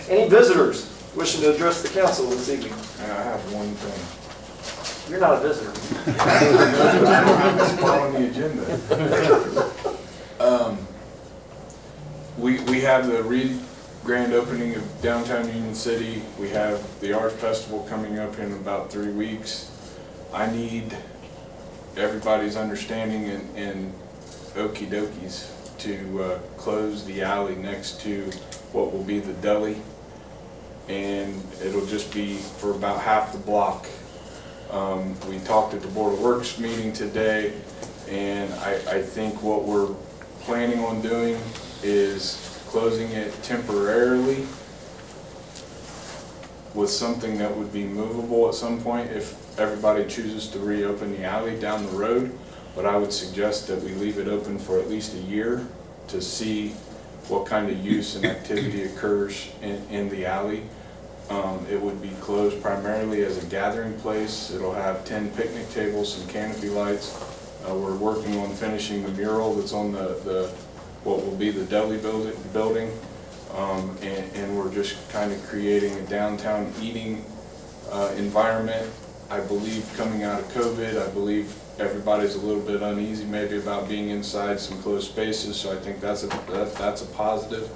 Speaker 1: Any visitors wishing to address the council this evening?
Speaker 4: And I have one thing.
Speaker 1: You're not a visitor.
Speaker 4: I'm just following the agenda. We have the grand opening of downtown Union City. We have the art festival coming up in about 3 weeks. I need everybody's understanding and okie dokies to close the alley next to what will be the deli. And it'll just be for about half the block. We talked at the Board of Works meeting today, and I think what we're planning on doing is closing it temporarily with something that would be movable at some point if everybody chooses to reopen the alley down the road. But I would suggest that we leave it open for at least a year to see what kind of use and activity occurs in the alley. It would be closed primarily as a gathering place. It'll have 10 picnic tables, some canopy lights, We're working on finishing the mural that's on what will be the deli building. And we're just kind of creating a downtown eating environment. I believe coming out of COVID, I believe everybody's a little bit uneasy maybe about being inside some closed spaces, so I think that's a positive.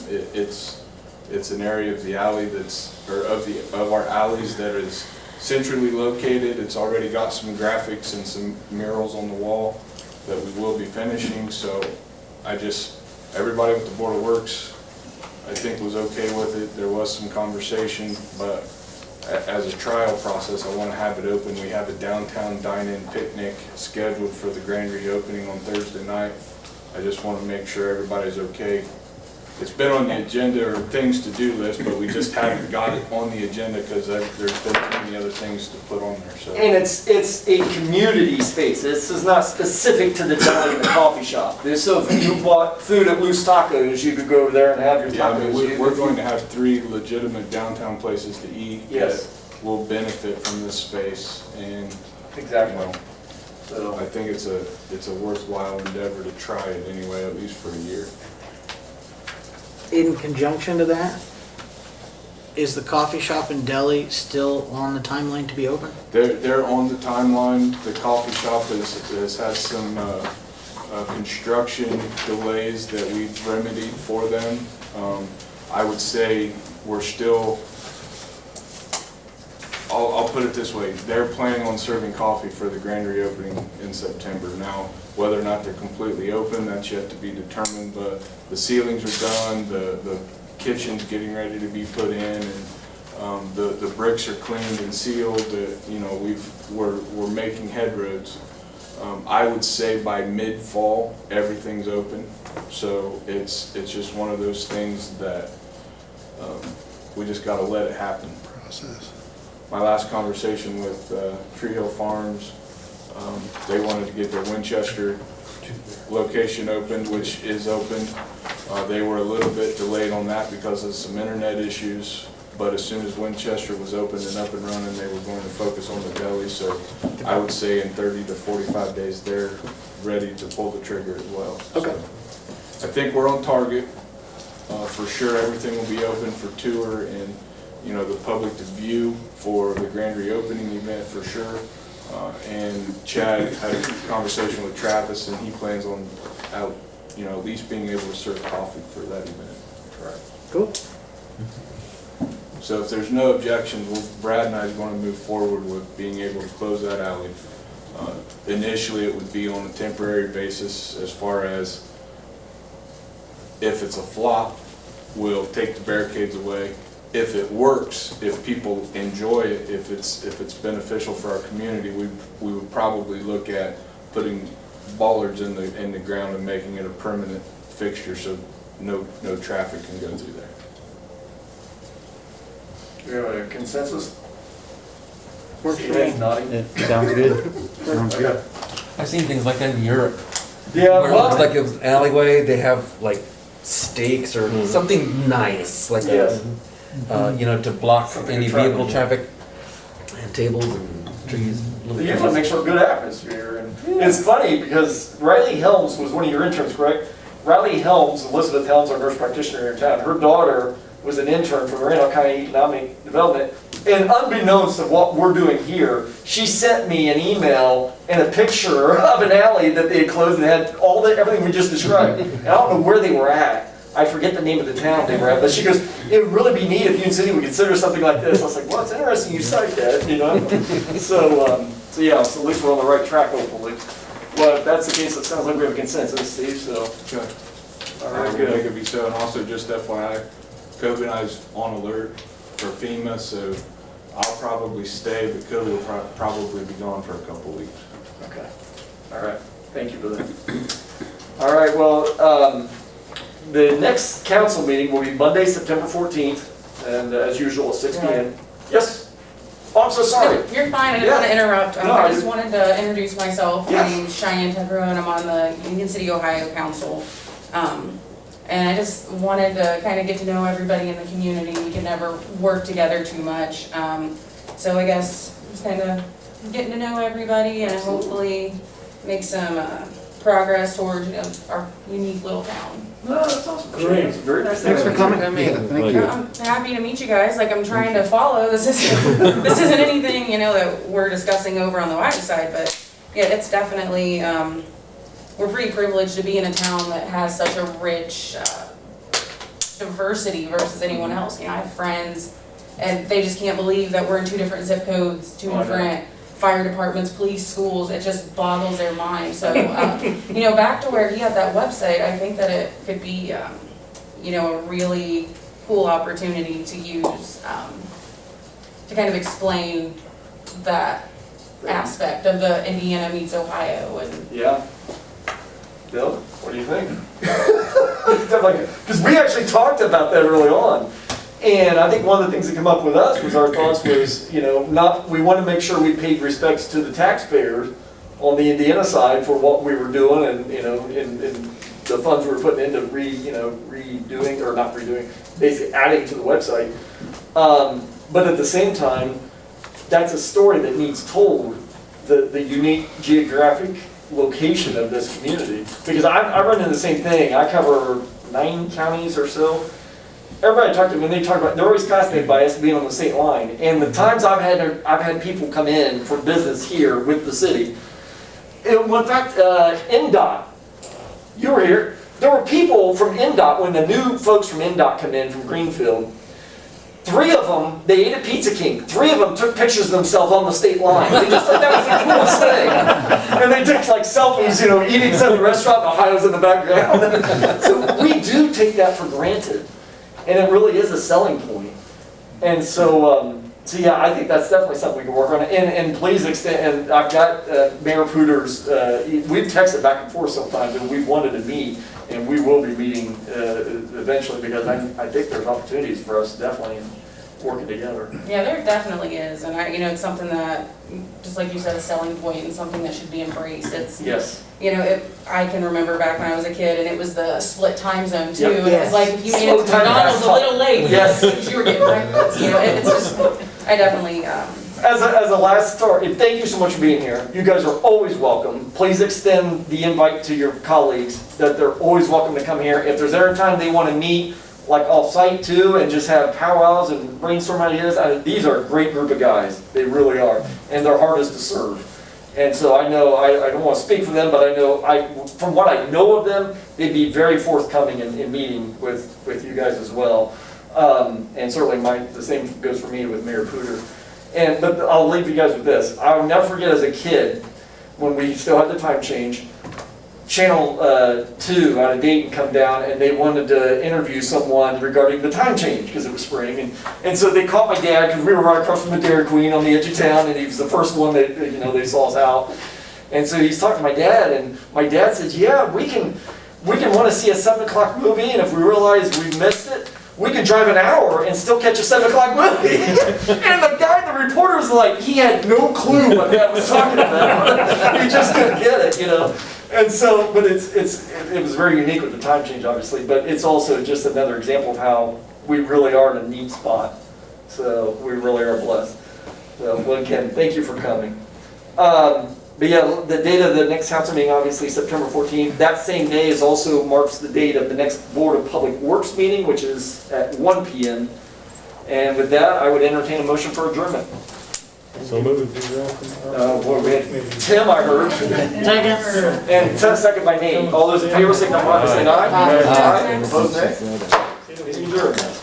Speaker 4: It's an area of the alley of our alleys that is centrally located. It's already got some graphics and some murals on the wall that we will be finishing, so everybody with the Board of Works, I think, was okay with it. There was some conversation, but as a trial process, I want to have it open. We have a downtown dine-in picnic scheduled for the grand reopening on Thursday night. I just want to make sure everybody's okay. It's been on the agenda or things to do list, but we just haven't got it on the agenda because there's been too many other things to put on there. So.
Speaker 1: And it's a community space. This is not specific to the deli and the coffee shop. So if you bought food at Loose Tacos, you could go over there and have your tacos.
Speaker 4: Yeah, I mean, we're going to have 3 legitimate downtown places to eat that will benefit from this space, and
Speaker 1: exactly.
Speaker 4: So I think it's a worthwhile endeavor to try it anyway, at least for a year.
Speaker 7: In conjunction to that, is the coffee shop and deli still on the timeline to be open?
Speaker 4: They're on the timeline. The coffee shop has had some construction delays that we've remedied for them. I would say we're still, I'll put it this way, they're planning on serving coffee for the grand reopening in September. Now, whether or not they're completely open, that's yet to be determined, but the ceilings are done, the kitchen's getting ready to be put in, and the bricks are cleaned and sealed. We're making headroads. I would say by mid-fall, everything's open. So it's just one of those things that we just got to let it happen.
Speaker 6: Process.
Speaker 4: My last conversation with Tree Hill Farms, they wanted to get their Winchester location opened, which is open. They were a little bit delayed on that because of some internet issues, but as soon as Winchester was open and up and running, they were going to focus on the deli. So I would say in 30 to 45 days, they're ready to pull the trigger as well.
Speaker 7: Okay.
Speaker 4: So I think we're on target. For sure, everything will be open for tour and the public to view for the grand reopening event for sure. And Chad had a conversation with Travis, and he plans on at least being able to serve coffee for that event.
Speaker 1: Correct.
Speaker 7: Cool.
Speaker 4: So if there's no objections, Brad and I are going to move forward with being able to close that alley. Initially, it would be on a temporary basis. As far as if it's a flop, we'll take the barricades away. If it works, if people enjoy it, if it's beneficial for our community, we would probably look at putting bollards in the ground and making it a permanent fixture so no traffic can go through there.
Speaker 1: Do we have a consensus?
Speaker 7: Works for
Speaker 1: Steven's
Speaker 7: me.
Speaker 1: nodding.
Speaker 11: Sounds good.
Speaker 3: Sounds good.
Speaker 11: I've seen things like that in Europe.
Speaker 1: Yeah,
Speaker 11: Where it's like an alleyway, they have like stakes or something nice, like
Speaker 1: Yes.
Speaker 11: to block
Speaker 1: Something
Speaker 11: any
Speaker 1: attractive.
Speaker 11: vehicle traffic, and tables and trees.
Speaker 1: It usually makes for a good atmosphere. And it's funny because Riley Helms was one of your interns, correct? Riley Helms, Elizabeth Helms, our nurse practitioner here in town, her daughter was an intern for the Randolph County Economic Development. And unbeknownst to what we're doing here, she sent me an email and a picture of an alley that they had closed and had everything we just described. And I don't know where they were at. I forget the name of the town they were at, but she goes, it would really be neat if Union City would consider something like this. I was like, well, it's interesting you cite that, So at least we're on the right track, hopefully. Well, if that's the case, it sounds like we have a consensus, Steve, so.
Speaker 4: Okay.
Speaker 1: All right,
Speaker 4: Make
Speaker 1: good.
Speaker 4: it be so. And also, just FYI, Corbin and I is on alert for FEMA, so I'll probably stay, but Corbin will probably be gone for a couple weeks.
Speaker 1: Okay. All right. Thank you for that. All right, well, the next council meeting will be Monday, September 14th, and as usual, at 6 p.m. Yes? Oh, I'm so sorry.
Speaker 14: You're fine, I didn't want to interrupt.
Speaker 1: No,
Speaker 14: I just wanted to introduce myself.
Speaker 1: Yes.
Speaker 14: My name's Cheyenne Tedrow, and I'm on the Union City, Ohio Council. And I just wanted to kind of get to know everybody in the community. We can never work together too much. So I guess just kind of getting to know everybody and hopefully make some progress towards, you know, our unique little town.
Speaker 1: No, that's awesome.
Speaker 13: Great.
Speaker 1: Very nice.
Speaker 3: Thanks for coming. Yeah, thank you.
Speaker 14: I'm happy to meet you guys, like I'm trying to follow, this isn't anything, you know, that we're discussing over on the White side, but yeah, it's definitely, we're pretty privileged to be in a town that has such a rich diversity versus anyone else. You know, I have friends and they just can't believe that we're in 2 different zip codes, 2 different fire departments, police, schools. It just boggles their mind. So, you know, back to where he had that website, I think that it could be, you know, a really cool opportunity to use to kind of explain that aspect of the Indiana meets Ohio. And
Speaker 1: Yeah. Bill, what do you think? Because we actually talked about that early on. And I think one of the things that came up with us was our thoughts was, you know, we want to make sure we paid respects to the taxpayers on the Indiana side for what we were doing and, you know, and the funds we were putting into redoing, or not redoing, basically adding to the website. But at the same time, that's a story that needs told, the unique geographic location of this community. Because I run into the same thing. I cover 9 counties or so. Everybody I talk to, when they talk about, they're always fascinated by us being on the state line. And the times I've had people come in for business here with the city. In fact, NDOT, you were here. There were people from NDOT, when the new folks from NDOT come in from Greenfield, 3 of them, they ate at Pizza King. 3 of them took pictures of themselves on the state line. They just thought that was the coolest thing. And they took like selfies, you know, eating some restaurant, Ohio's in the background. So we do take that for granted. And it really is a selling point. And so, yeah, I think that's definitely something we can work on. And please extend, and I've got Mayor Pooter's, we've texted back and forth sometimes, and we've wanted to meet, and we will be meeting eventually, because I think there's opportunities for us definitely working together.
Speaker 14: yeah, there definitely is. And you know, it's something that, just like you said, a selling point and something that should be embraced. It's,
Speaker 1: Yes.
Speaker 14: you know, I can remember back when I was a kid, and it was the split time zone too.
Speaker 1: Yep.
Speaker 14: And it was like, if you made it to
Speaker 1: Slow time
Speaker 14: McDonald's a little late,
Speaker 1: Yes.
Speaker 14: because you were getting breakfast. You know, it's just, I definitely,
Speaker 1: As a last story, thank you so much for being here. You guys are always welcome. Please extend the invite to your colleagues that they're always welcome to come here. If there's ever time they want to meet, like off-site too, and just have powwows and brainstorm ideas, these are a great group of guys. They really are. And their heart is to serve. And so I know, I don't want to speak for them, but I know, from what I know of them, they'd be very forthcoming in meeting with you guys as well. And certainly the same goes for me with Mayor Pooter. But I'll leave you guys with this. I'll never forget as a kid, when we still had the time change, Channel 2 out of Dayton come down, and they wanted to interview someone regarding the time change because it was spring, and so they caught my dad, because we were right across from the Dairy Queen on the edge of town, and he was the first one that, you know, they saw us out. And so he's talking to my dad, and my dad says, yeah, we can want to see a 7 o'clock movie, and if we realize we missed it, we can drive an hour and still catch a 7 o'clock movie. And the guy, the reporter, was like, he had no clue what Dad was talking about. He just couldn't get it, you know. And so, but it was very unique with the time change, obviously, but it's also just another example of how we really are in a neat spot. So we really are blessed. So, well, again, thank you for coming. But yeah, the date of the next council meeting, obviously September 14th. That same day is also marks the date of the next Board of Public Works meeting, which is at 1 p.m. And with that, I would entertain a motion for adjournment.
Speaker 9: So moved.
Speaker 1: Tim, I heard. And second by name. All those in favor, signify by saying aye. Aye. Opposed, nay?
Speaker 13: It'll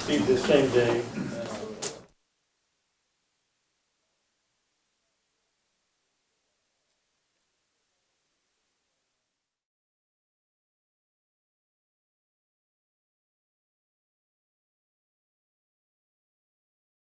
Speaker 13: be the same day.